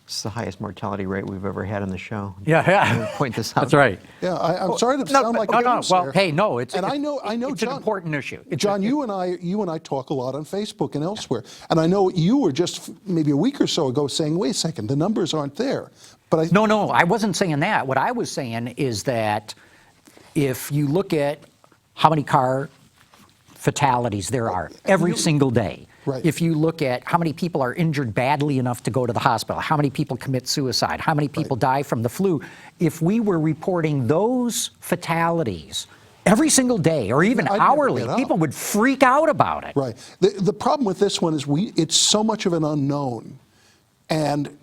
This is the highest mortality rate we've ever had on the show. Yeah, I'm yeah. gonna point this out. That's right. Yeah, I'm sorry to sound like No, a no. doomsayer. Well, hey, no. It's and I know, it's John, an important issue. John, you and I talk a lot on Facebook and elsewhere, and I know you were just maybe a week or so ago saying, "Wait a second, the numbers aren't there." But No, I wasn't saying that. What I was saying is that if you look at how many car fatalities there are every single day. Right. If you look at how many people are injured badly enough to go to the hospital, how many people commit suicide, how many people die from the flu, if we were reporting those fatalities every single day or even I'd never hourly, get up. people would freak out about it. Right. The problem with this one is it's so much of an unknown, and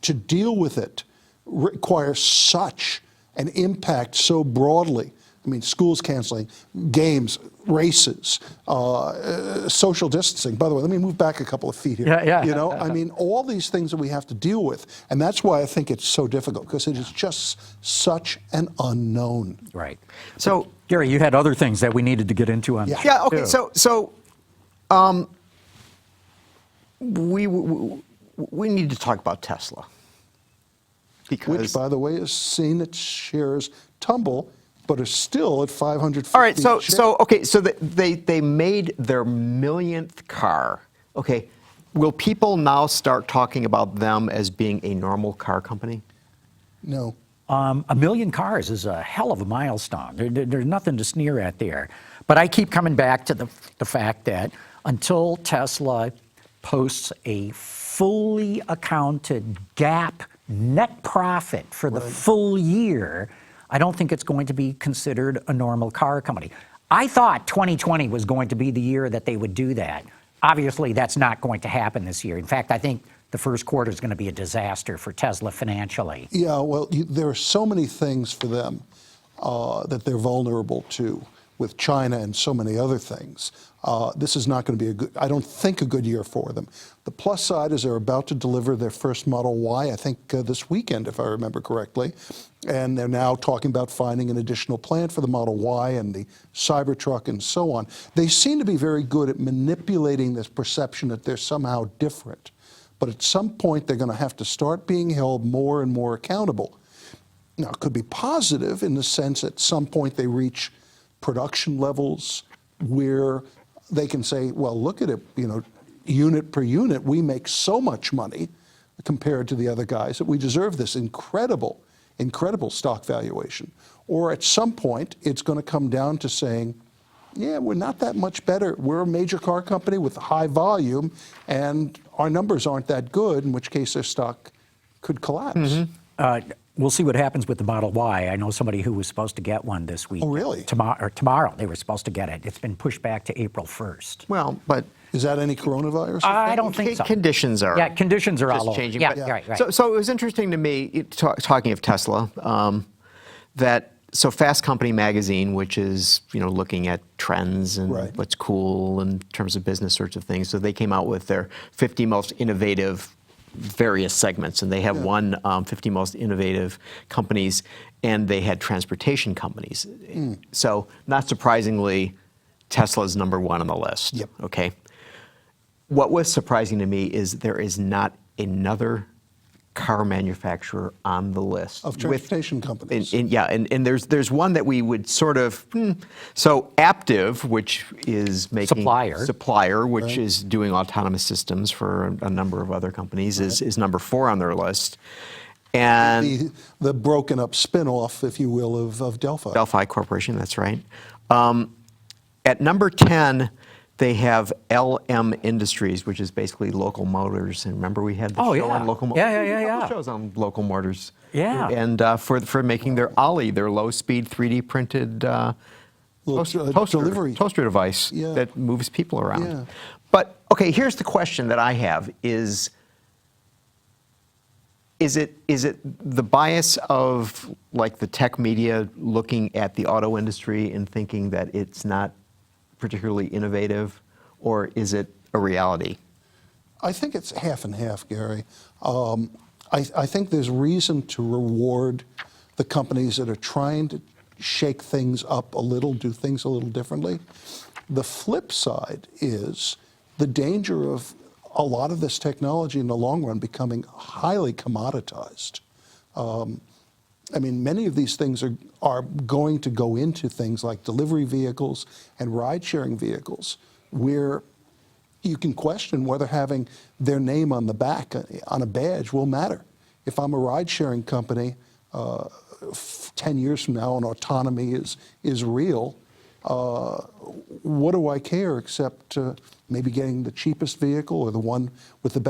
to deal with it requires such an impact so broadly. I mean, schools canceling, games, races, social distancing. By the way, let me move back a couple of feet here. Yeah. You know, I mean, all these things that we have to deal with, and that's why I think it's so difficult, because it is just such an unknown. Right. So, Gary, you had other things that we needed to get into on. Yeah. yeah, okay, too. so we need to talk about Tesla. Because Which, by the way, has seen its shares tumble, but is still at 550. all right, so shares. they made their millionth car. Okay, will people now start talking about them as being a normal car company? No. 1 million cars is a hell of a milestone. There's nothing to sneer at there. But I keep coming back to the fact that until Tesla posts a fully accounted GAAP net profit for the full year, I don't think it's going to be considered a normal car company. I thought 2020 was going to be the year that they would do that. Obviously, that's not going to happen this year. In fact, I think the first quarter is going to be a disaster for Tesla financially. Yeah, well, there are so many things for them that they're vulnerable to with China and so many other things. This is not going to be I don't think, a good year for them. The plus side is they're about to deliver their first Model Y, I think this weekend, if I remember correctly. And they're now talking about finding an additional plant for the Model Y and the Cybertruck and so on. They seem to be very good at manipulating this perception that they're somehow different. But at some point, they're going to have to start being held more and more accountable. Now, it could be positive in the sense at some point they reach production levels where they can say, well, look at it, you know, unit per unit, we make so much money compared to the other guys that we deserve this incredible stock valuation. Or at some point, it's going to come down to saying, yeah, we're not that much better. We're a major car company with high volume, and our numbers aren't that good, in which case their stock could collapse. We'll see what happens with the Model Y. I know somebody who was supposed to get one this week. Oh, really? Tomorrow they were supposed to get it. It's been pushed back to April 1st. Well, but Is that any coronavirus? I don't think so. Conditions are Yeah, conditions are just all over. changing. Yeah, but- right. So it was interesting to me, talking of Tesla, that Fast Company magazine, which is looking at trends and Right. what's cool in terms of business sorts of things. So they came out with their 50 most innovative various segments, and they have one 50 most innovative companies, and they had transportation companies. So not surprisingly, Tesla's number one on the list. Yep. Okay. What was surprising to me is there is not another car manufacturer on the list Of transportation companies. and there's one that we would sort of so Aptiv, which is making supplier, which is doing autonomous systems for a number of other companies, is number 4 on their list, and the broken up spin-off, if you will, of Delphi. Delphi Corporation, that's right. At number 10, they have LM Industries, which is basically Local Motors. And remember, we had the show on Local Motors. Yeah. Shows on Local Motors. Yeah. And for making their Ollie, their low-speed 3D printed toaster device that moves people around. Yeah. But okay, here's the question that I have: is it the bias of like the tech media looking at the auto industry and thinking that it's not particularly innovative, or is it a reality? I think it's half and half, Gary. I think there's reason to reward the companies that are trying to shake things up a little, do things a little differently. The flip side is the danger of a lot of this technology in the long run becoming highly commoditized. I mean, many of these things are going to go into things like delivery vehicles and ride-sharing vehicles, where you can question whether having their name on the back, on a badge, will matter. If I'm a ride-sharing company, 10 years from now and autonomy is real, what do I care except maybe getting the cheapest vehicle or the one with the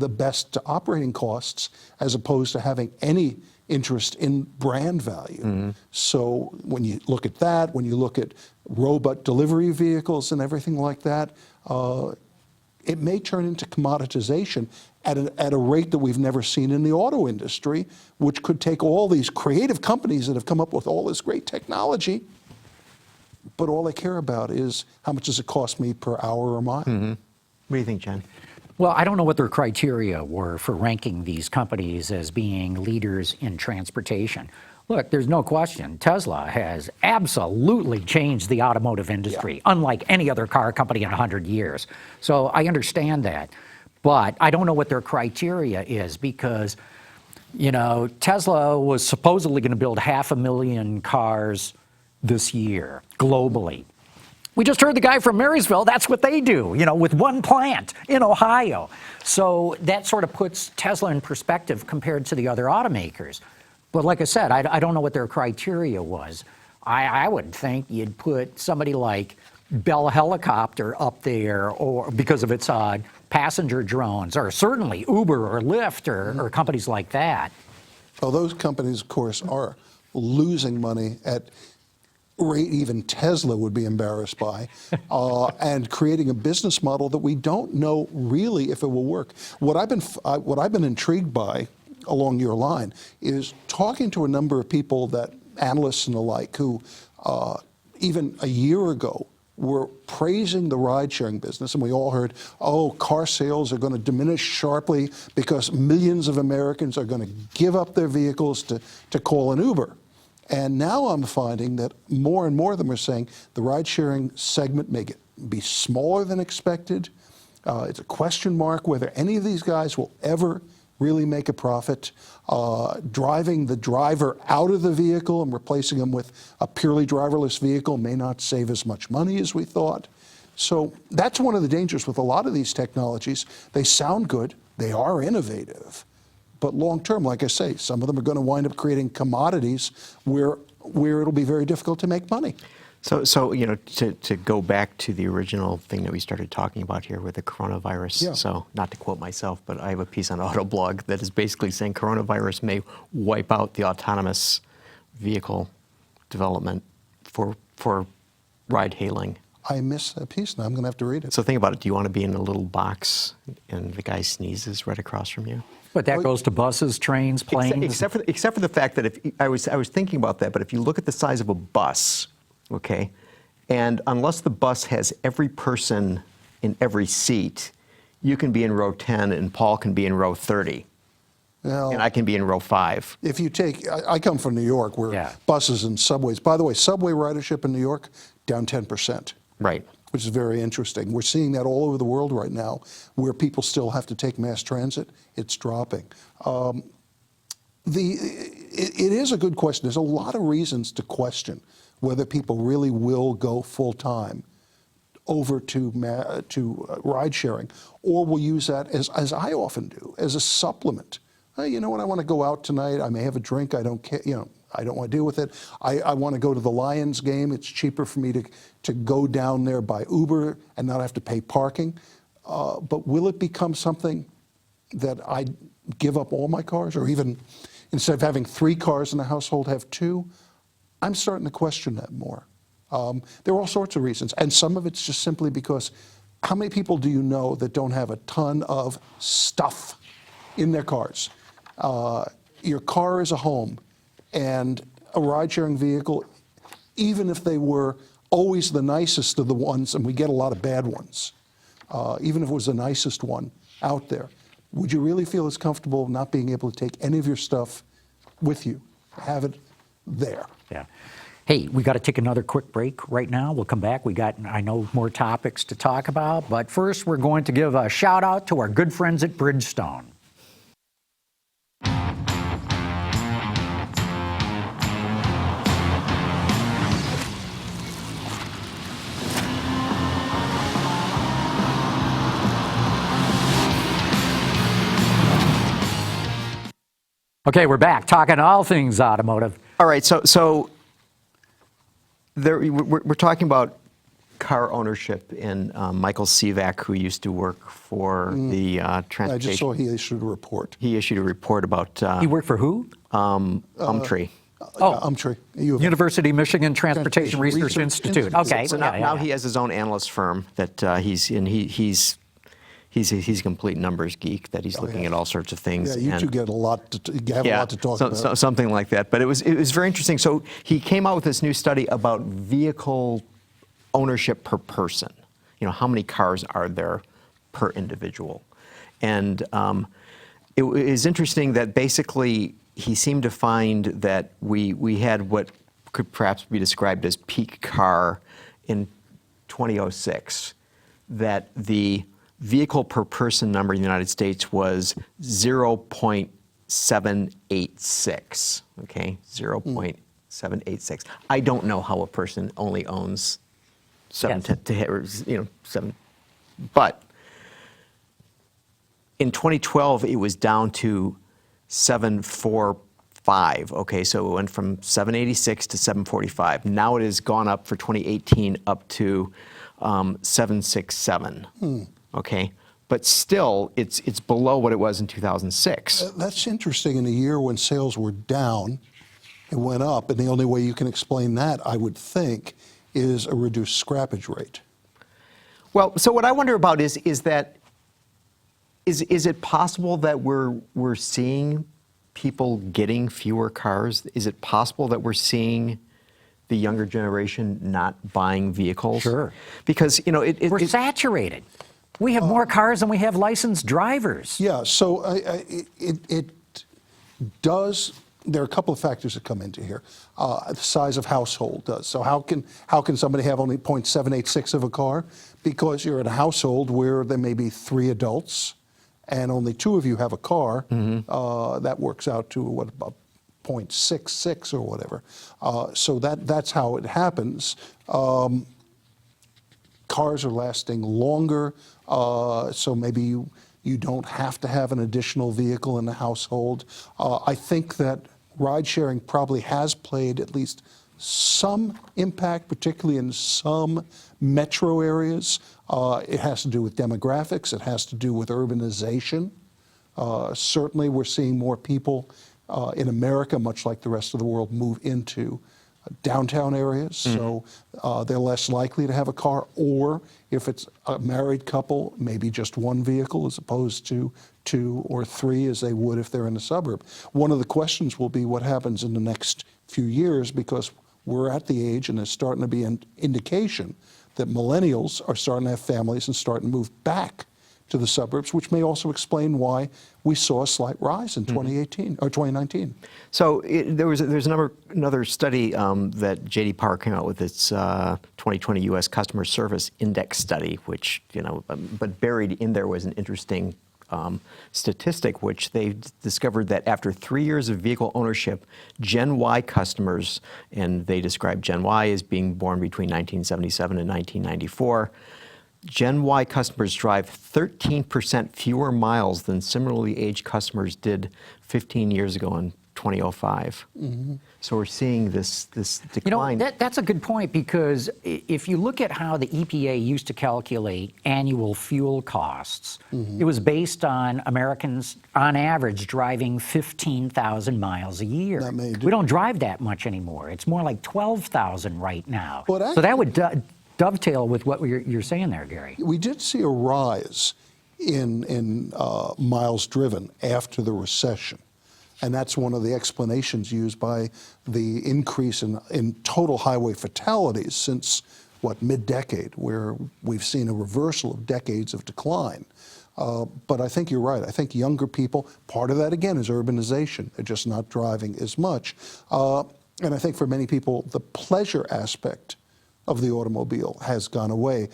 best operating costs, as opposed to having any interest in brand value. So when you look at that, when you look at robot delivery vehicles and everything like that, it may turn into commoditization at a rate that we've never seen in the auto industry, which could take all these creative companies that have come up with all this great technology, but all they care about is how much does it cost me per hour or mile. What do you think, John? Well, I don't know what their criteria were for ranking these companies as being leaders in transportation. Look, there's no question, Tesla has absolutely changed the automotive industry, unlike any other car company in 100 years. So I understand that. But I don't know what their criteria is, because, you know, Tesla was supposedly going to build 500,000 cars this year globally. We just heard the guy from Marysville, that's what they do, you know, with one plant in Ohio. So that sort of puts Tesla in perspective compared to the other automakers. But like I said, I don't know what their criteria was. I would think you'd put somebody like Bell Helicopter up there, or because of its passenger drones, or certainly Uber or Lyft or companies like that. Well, those companies, of course, are losing money at rate even Tesla would be embarrassed by, and creating a business model that we don't know really if it will work. What I've been intrigued by along your line is talking to a number of people, that analysts and the like, who even a year ago were praising the ride-sharing business, and we all heard, oh, car sales are going to diminish sharply because millions of Americans are going to give up their vehicles to call an Uber. And now I'm finding that more and more of them are saying the ride-sharing segment may be smaller than expected. It's a question mark whether any of these guys will ever really make a profit. Driving the driver out of the vehicle and replacing them with a purely driverless vehicle may not save as much money as we thought. So that's one of the dangers with a lot of these technologies. They sound good, they are innovative, but long term, like I say, some of them are going to wind up creating commodities where it'll be very difficult to make money. So you know, to go back to the original thing that we started talking about here with the coronavirus. Yeah. So not to quote myself, but I have a piece on Autoblog that is basically saying coronavirus may wipe out the autonomous vehicle development for ride-hailing. I missed that piece, now I'm going to have to read it. So think about it. Do you want to be in a little box and the guy sneezes right across from you? But that goes to buses, trains, planes. Except for the fact that if I was thinking about that, but if you look at the size of a bus, okay, and unless the bus has every person in every seat, you can be in row 10 and Paul can be in row 30. Now, And I can be in row 5. if you take, I come from New York, where buses and subways, by the way, subway ridership in New York, down 10%. Right. Which is very interesting. We're seeing that all over the world right now, where people still have to take mass transit. It's dropping. It is a good question. There's a lot of reasons to question whether people really will go full-time over to ride-sharing, or will use that, as I often do, as a supplement. Hey, you know what, I want to go out tonight. I may have a drink. I don't care, you know, I don't want to deal with it. I want to go to the Lions game. It's cheaper for me to go down there by Uber and not have to pay parking. But will it become something that I give up all my cars, or even instead of having 3 cars in the household, have 2? I'm starting to question that more. There are all sorts of reasons, and some of it's just simply because how many people do you know that don't have a ton of stuff in their cars? Your car is a home. And a ride-sharing vehicle, even if they were always the nicest of the ones, and we get a lot of bad ones, even if it was the nicest one out there, would you really feel as comfortable not being able to take any of your stuff with you, have it there? Yeah. Hey, we got to take another quick break right now. We'll come back. We got, I know, more topics to talk about, but first we're going to give a shout out to our good friends at Bridgestone. Okay, we're back talking all things automotive. All right, so we're talking about car ownership, and Michael Sivak, who used to work for the transportation. I just saw he issued a report. He issued a report about You work for who? Umtree. Umtree. University of Michigan Transportation Research Institute. Okay. So now he has his own analyst firm that he's in. He's a complete numbers geek, that he's looking at all sorts of things. Yeah, you two get a lot to have a lot to talk about. So, something like that. But it was very interesting. So he came out with this new study about vehicle ownership per person. You know, how many cars are there per individual? And it is interesting that basically he seemed to find that we had what could perhaps be described as peak car in 2006, that the vehicle per person number in the United States was 0.786, okay? 0.786. I don't know how a person only owns seven, but in 2012 it was down to 745, okay? So it went from 786 to 745. Now it has gone up for 2018 up to 767. Okay, but still, it's below what it was in 2006. That's interesting. In a year when sales were down, it went up, and the only way you can explain that, I would think, is a reduced scrappage rate. Well, so what I wonder about is that is it possible that we're seeing people getting fewer cars? Is it possible that we're seeing the younger generation not buying vehicles? Sure. Because We're saturated. We have more cars than we have licensed drivers. Yeah, so it does. There are a couple of factors that come into here. The size of household does. So how can somebody have only 0.786 of a car? Because you're in a household where there may be 3 adults and only 2 of you have a car. That works out to what, about 0.66 or whatever. So that's how it happens. Cars are lasting longer, so maybe you don't have to have an additional vehicle in the household. I think that ride sharing probably has played at least some impact, particularly in some metro areas. It has to do with demographics. It has to do with urbanization. Certainly we're seeing more people in America, much like the rest of the world, move into downtown areas, so they're less likely to have a car, or if it's a married couple, maybe just 1 vehicle as opposed to 2 or 3 as they would if they're in a suburb. One of the questions will be what happens in the next few years, because we're at the age, and there's starting to be an indication that millennials are starting to have families and starting to move back to the suburbs, which may also explain why we saw a slight rise in 2018 or 2019. So there's another study that J.D. Power came out with, its 2020 U.S. Customer Service Index study, which but buried in there was an interesting statistic, which they discovered that after 3 years of vehicle ownership, Gen Y customers, and they described Gen Y as being born between 1977 and 1994. Gen Y customers drive 13% fewer miles than similarly aged customers did 15 years ago in 2005. So we're seeing this decline. That's a good point, because if you look at how the EPA used to calculate annual fuel costs, it was based on Americans, on average, driving 15,000 miles a year. We don't drive that much anymore. It's more like 12,000 right now. So that would dovetail with what you're saying there, Gary. We did see a rise in miles driven after the recession. And that's one of the explanations used by the increase in total highway fatalities since, mid-decade, where we've seen a reversal of decades of decline. But I think you're right. I think younger people, part of that, again, is urbanization. They're just not driving as much. And I think for many people, the pleasure aspect of the automobile has gone away,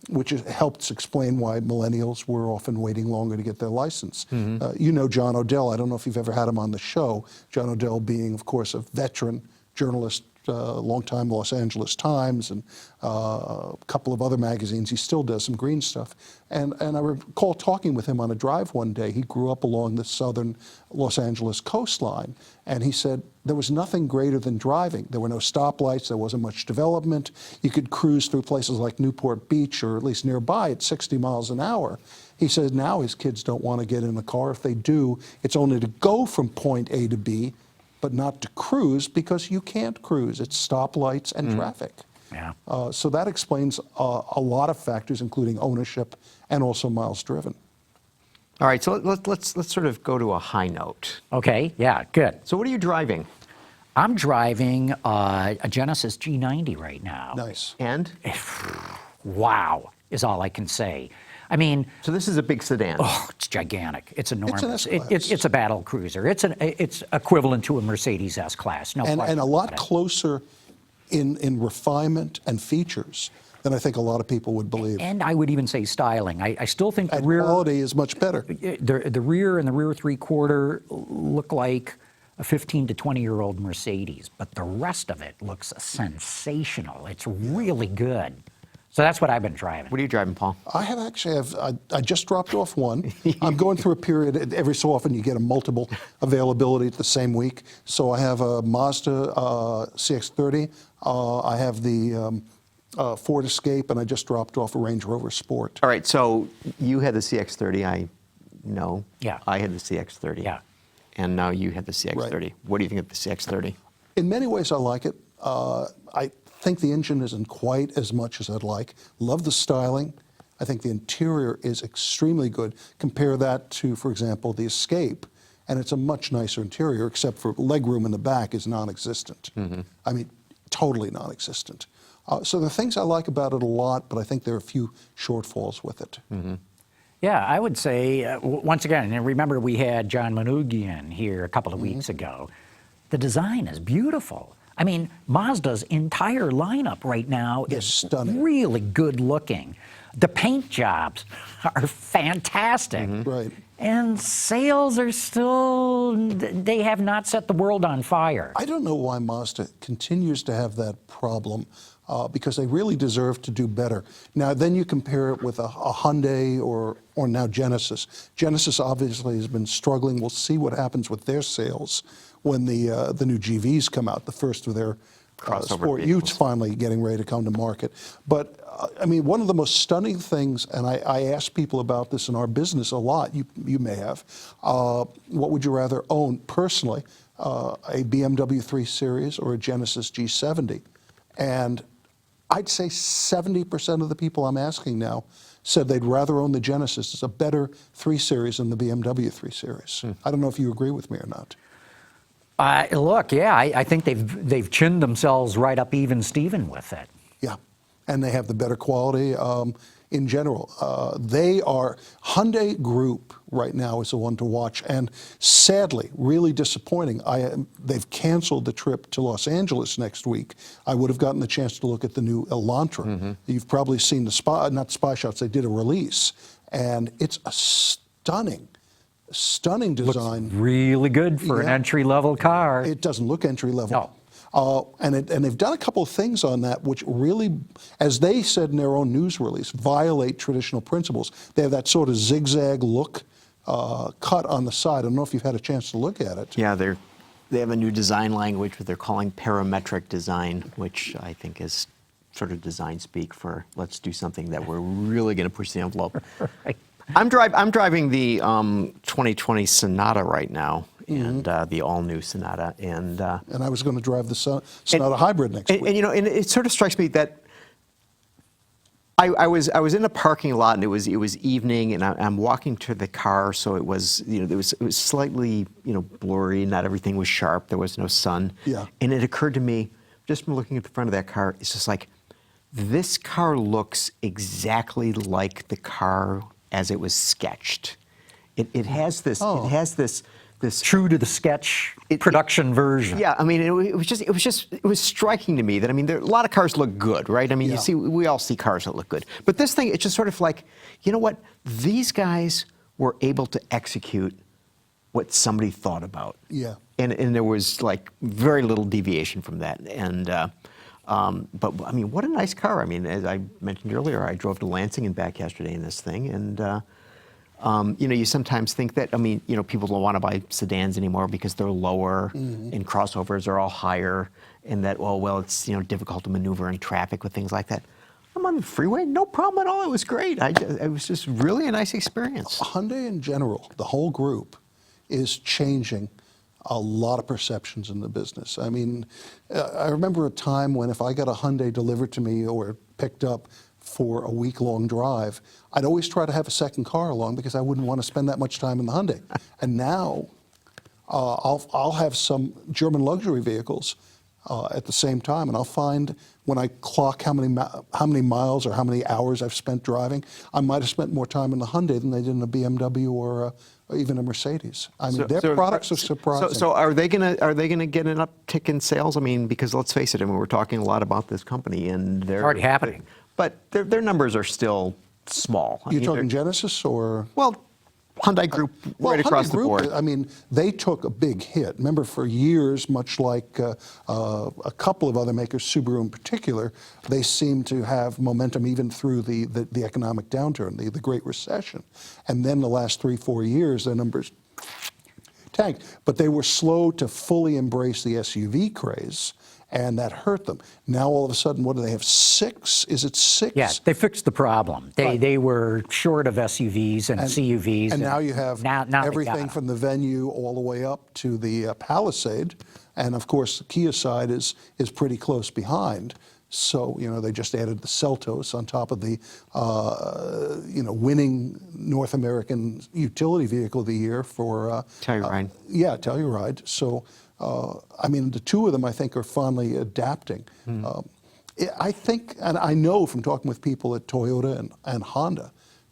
which helps explain why millennials were often waiting longer to get their license. You know John Odell. I don't know if you've ever had him on the show. John Odell being, of course, a veteran journalist, longtime Los Angeles Times and a couple of other magazines. He still does some green stuff. And I recall talking with him on a drive one day. He grew up along the southern Los Angeles coastline, and he said there was nothing greater than driving. There were no stoplights, there wasn't much development. You could cruise through places like Newport Beach or at least nearby at 60 miles an hour. He said now his kids don't want to get in a car. If they do, it's only to go from point A to B, but not to cruise, because you can't cruise. It's stoplights and traffic. Yeah. So that explains a lot of factors, including ownership and also miles driven. All right, so let's sort of go to a high note. Okay, yeah, good. So what are you driving? I'm driving a Genesis G90 right now. Nice. And? Wow, is all I can say. I mean, So this is a big sedan. oh, it's gigantic. It's enormous. S-Class. It's a battle cruiser. It's equivalent to a Mercedes S-Class. No And question a lot about it. closer in refinement and features than I think a lot of people would believe. And I would even say styling. I still think the And rear, quality is much better. the rear and the rear three-quarter look like a 15 to 20-year-old Mercedes, but the rest of it looks sensational. It's really good. So that's what I've been driving. What are you driving, Paul? I just dropped off one. I'm going through a period, every so often you get a multiple availability at the same week. So I have a Mazda CX-30, I have the Ford Escape, and I just dropped off a Range Rover Sport. All right, so you had the CX-30, I know. Yeah. I had the CX-30. Yeah. And now you had the CX-30. Right. What do you think of the CX-30? In many ways, I like it. I think the engine isn't quite as much as I'd like. Love the styling. I think the interior is extremely good. Compare that to, for example, the Escape, and it's a much nicer interior, except for legroom in the back is non-existent. I mean, totally non-existent. So there are things I like about it a lot, but I think there are a few shortfalls with it. Yeah, I would say, once again, and remember we had John Manoogian here a couple of weeks ago, the design is beautiful. I mean, Mazda's entire lineup right now is stunning. really good looking. The paint jobs are fantastic. Right. And sales are still, they have not set the world on fire. I don't know why Mazda continues to have that problem, because they really deserve to do better. Now, then you compare it with a Hyundai or now Genesis. Genesis obviously has been struggling. We'll see what happens with their sales when the new GVs come out, the first of their sport utes finally getting ready to come to market. But I mean, one of the most stunning things, and I ask people about this in our business a lot, you may have, what would you rather own personally, a BMW 3 Series or a Genesis G70? And I'd say 70% of the people I'm asking now said they'd rather own the Genesis. It's a better 3 Series than the BMW 3 Series. I don't know if you agree with me or not. Look, yeah, I think they've chinned themselves right up even Steven with it. Yeah, and they have the better quality in general. Hyundai Group right now is the one to watch, and sadly, really disappointing. They've canceled the trip to Los Angeles next week. I would have gotten the chance to look at the new Elantra. You've probably seen not spy shots, they did a release, and it's a stunning design. Really good for an entry-level car. It doesn't look entry-level. No. And they've done a couple of things on that which really, as they said in their own news release, violate traditional principles. They have that sort of zigzag look cut on the side. I don't know if you've had a chance to look at it. Yeah, they have a new design language, what they're calling parametric design, which I think is sort of design speak for let's do something that we're really going to push the envelope. Right. I'm driving the 2020 Sonata right now, and the all-new Sonata, and I was going to drive the Sonata Hybrid next week. And you know, and it sort of strikes me that I was in a parking lot, and it was evening, and I'm walking to the car, so it was it was slightly blurry, not everything was sharp, there was no sun, and it occurred to me just from looking at the front of that car, it's just like this car looks exactly like the car as it was sketched. It has this this True to the sketch production version. Yeah, I mean, it was striking to me that, I mean, a lot of cars look good, right? I mean, Yeah. we all see cars that look good. But this thing, it's just sort of like, you know what? These guys were able to execute what somebody thought about. Yeah. And there was like very little deviation from that. And, but I mean, what a nice car. I mean, as I mentioned earlier, I drove to Lansing and back yesterday in this thing. And, you know, you sometimes think that, I mean, you know, people don't want to buy sedans anymore because they're lower and crossovers are all higher, and that, oh, well, it's, you know, difficult to maneuver in traffic with things like that. I'm on the freeway, no problem at all. It was great. It was just really a nice experience. Hyundai in general, the whole group, is changing a lot of perceptions in the business. I mean, I remember a time when if I got a Hyundai delivered to me or picked up for a week-long drive, I'd always try to have a second car along because I wouldn't want to spend that much time in the Hyundai. And now, I'll have some German luxury vehicles at the same time, and I'll find when I clock how many miles or how many hours I've spent driving, I might have spent more time in the Hyundai than they did in a BMW or even a Mercedes. I mean, their products are surprising. So are they gonna get an uptick in sales? I mean, because let's face it, I mean, we're talking a lot about this company, and they're already happening. But their numbers are still small. I You're mean, talking they're- Genesis or? Well, Hyundai Group Well, right across Hyundai the Group, board. I mean, they took a big hit. Remember, for years, much like a couple of other makers, Subaru in particular, they seemed to have momentum even through the economic downturn, the Great Recession. And then the last 3-4 years, their numbers tanked. But they were slow to fully embrace the SUV craze, and that hurt them. Now, all of a sudden, what do they have, 6? Is it 6? Yeah, they fixed the problem. Right. They were short of SUVs and CUVs. And now you have now they got everything them. from the Venue all the way up to the Palisade. And of course, the Kia side is pretty close behind. So, you know, they just added the Seltos on top of the, you know, winning North American utility vehicle of the year for... Telluride. Yeah, Telluride. So, I mean, the two of them, I think, are finally adapting. I think, and I know from talking with people at Toyota and Honda,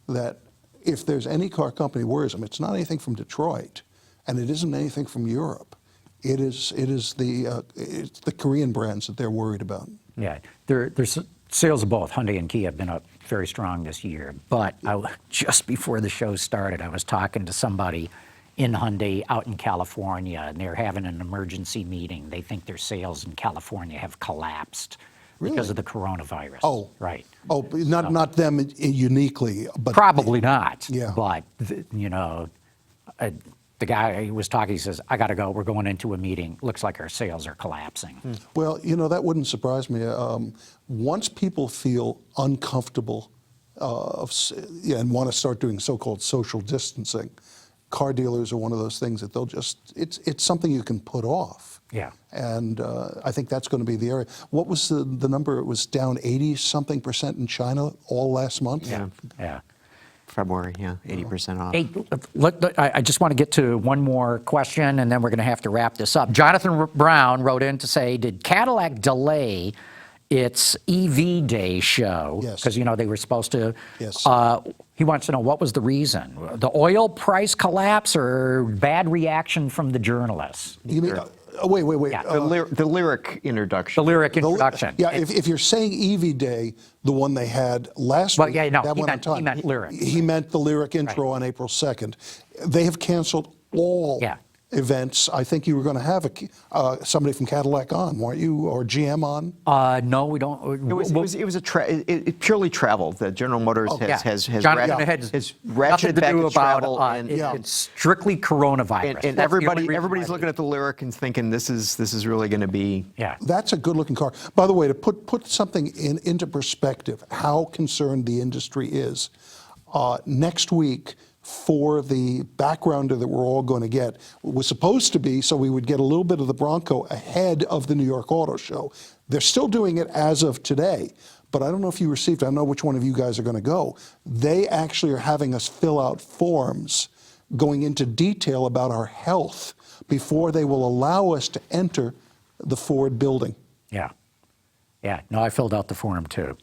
that if there's any car company worries them, it's not anything from Detroit, and it isn't anything from Europe. It's the Korean brands that they're worried about. Yeah, there's sales of both Hyundai and Kia have been up very strong this year. But just before the show started, I was talking to somebody in Hyundai out in California, and they're having an emergency meeting. They think their sales in California have collapsed because of the coronavirus. Oh, right. Oh, but not them uniquely, but Probably not. Yeah. But you know, the guy who was talking, he says, "I got to go. We're going into a meeting. Looks like our sales are collapsing." Well, you know, that wouldn't surprise me. Once people feel uncomfortable and want to start doing so-called social distancing, car dealers are one of those things that they'll just, it's something you can put off. Yeah. And I think that's going to be the area. What was the number? It was down 80-something% in China all last month? Yeah. February, yeah, 80% off. Hey, I just want to get to one more question, and then we're going to have to wrap this up. Jonathan Brown wrote in to say, did Cadillac delay its EV Day show? Yes. Because, you know, they were supposed to. Yes. He wants to know, what was the reason? The oil price collapse or bad reaction from journalists? You mean, wait. Yeah. The lyric introduction. The lyric introduction. Yeah, if you're saying EV Day, the one they had last Well, week, yeah, no, that he went on meant- time. he meant lyric. He meant the lyric intro on April 2nd. They have canceled all events. I think you were going to have somebody from Cadillac on, weren't you, or GM on? No, we don't. It was it purely travel. The General Motors has Jonathan has nothing ratcheted to back do its about travel, and it's strictly coronavirus. and That's the only reason everybody's why looking at the lyric and thinking this is really going to be. Yeah. That's a good-looking car. By the way, to put something into perspective, how concerned the industry is, next week, for the backgrounder that we're all going to get, was supposed to be so we would get a little bit of the Bronco ahead of the New York Auto Show. They're still doing it as of today, but I don't know if you received, I don't know which one of you guys are going to go. They actually are having us fill out forms going into detail about our health before they will allow us to enter the Ford building. Yeah. No, I filled out the form too.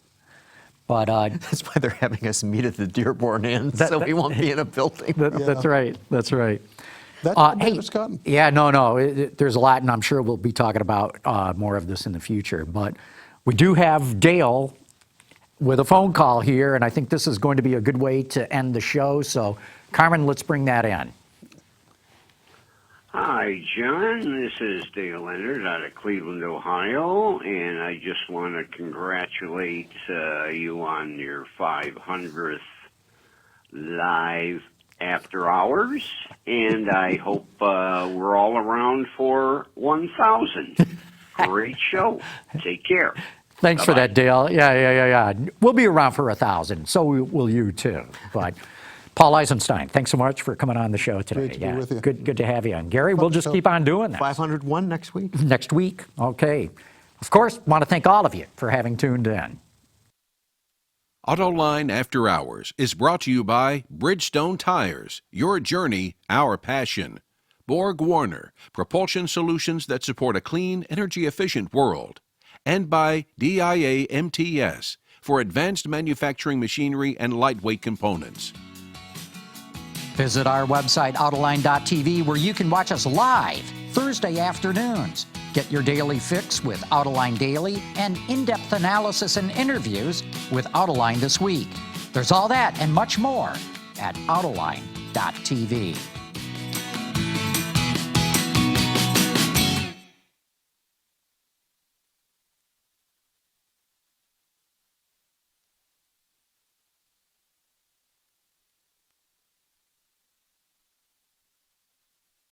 But That's why they're having us meet at the Dearborn Inn, so we won't be in a building. That's right. That's how bad Hey, it's gotten. yeah, no, there's a lot, and I'm sure we'll be talking about more of this in the future. But we do have Gail with a phone call here, and I think this is going to be a good way to end the show. So, Carmen, let's bring that in. Hi, John. This is Dale Leonard out of Cleveland, Ohio, and I just want to congratulate you on your 500th live after hours, and I hope we're all around for 1,000. Great show. Take care. Thanks Bye-bye. for that, Dale. Yeah. We'll be around for 1,000. So will you too. But Paul Eisenstein, thanks so much for coming on the show today. Great to be with you. Good to have you on. Gary, we'll just keep on doing this. 501 next week. Next week. Okay. Of course, want to thank all of you for having tuned in. Autoline After Hours is brought to you by Bridgestone Tires, your journey, our passion. Borg Warner, propulsion solutions that support a clean, energy-efficient world. And by DIA MTS, for advanced manufacturing machinery and lightweight components. Visit our website, Autoline.tv, where you can watch us live Thursday afternoons. Get your daily fix with Autoline Daily and in-depth analysis and interviews with Autoline This Week. There's all that and much more at Autoline.tv.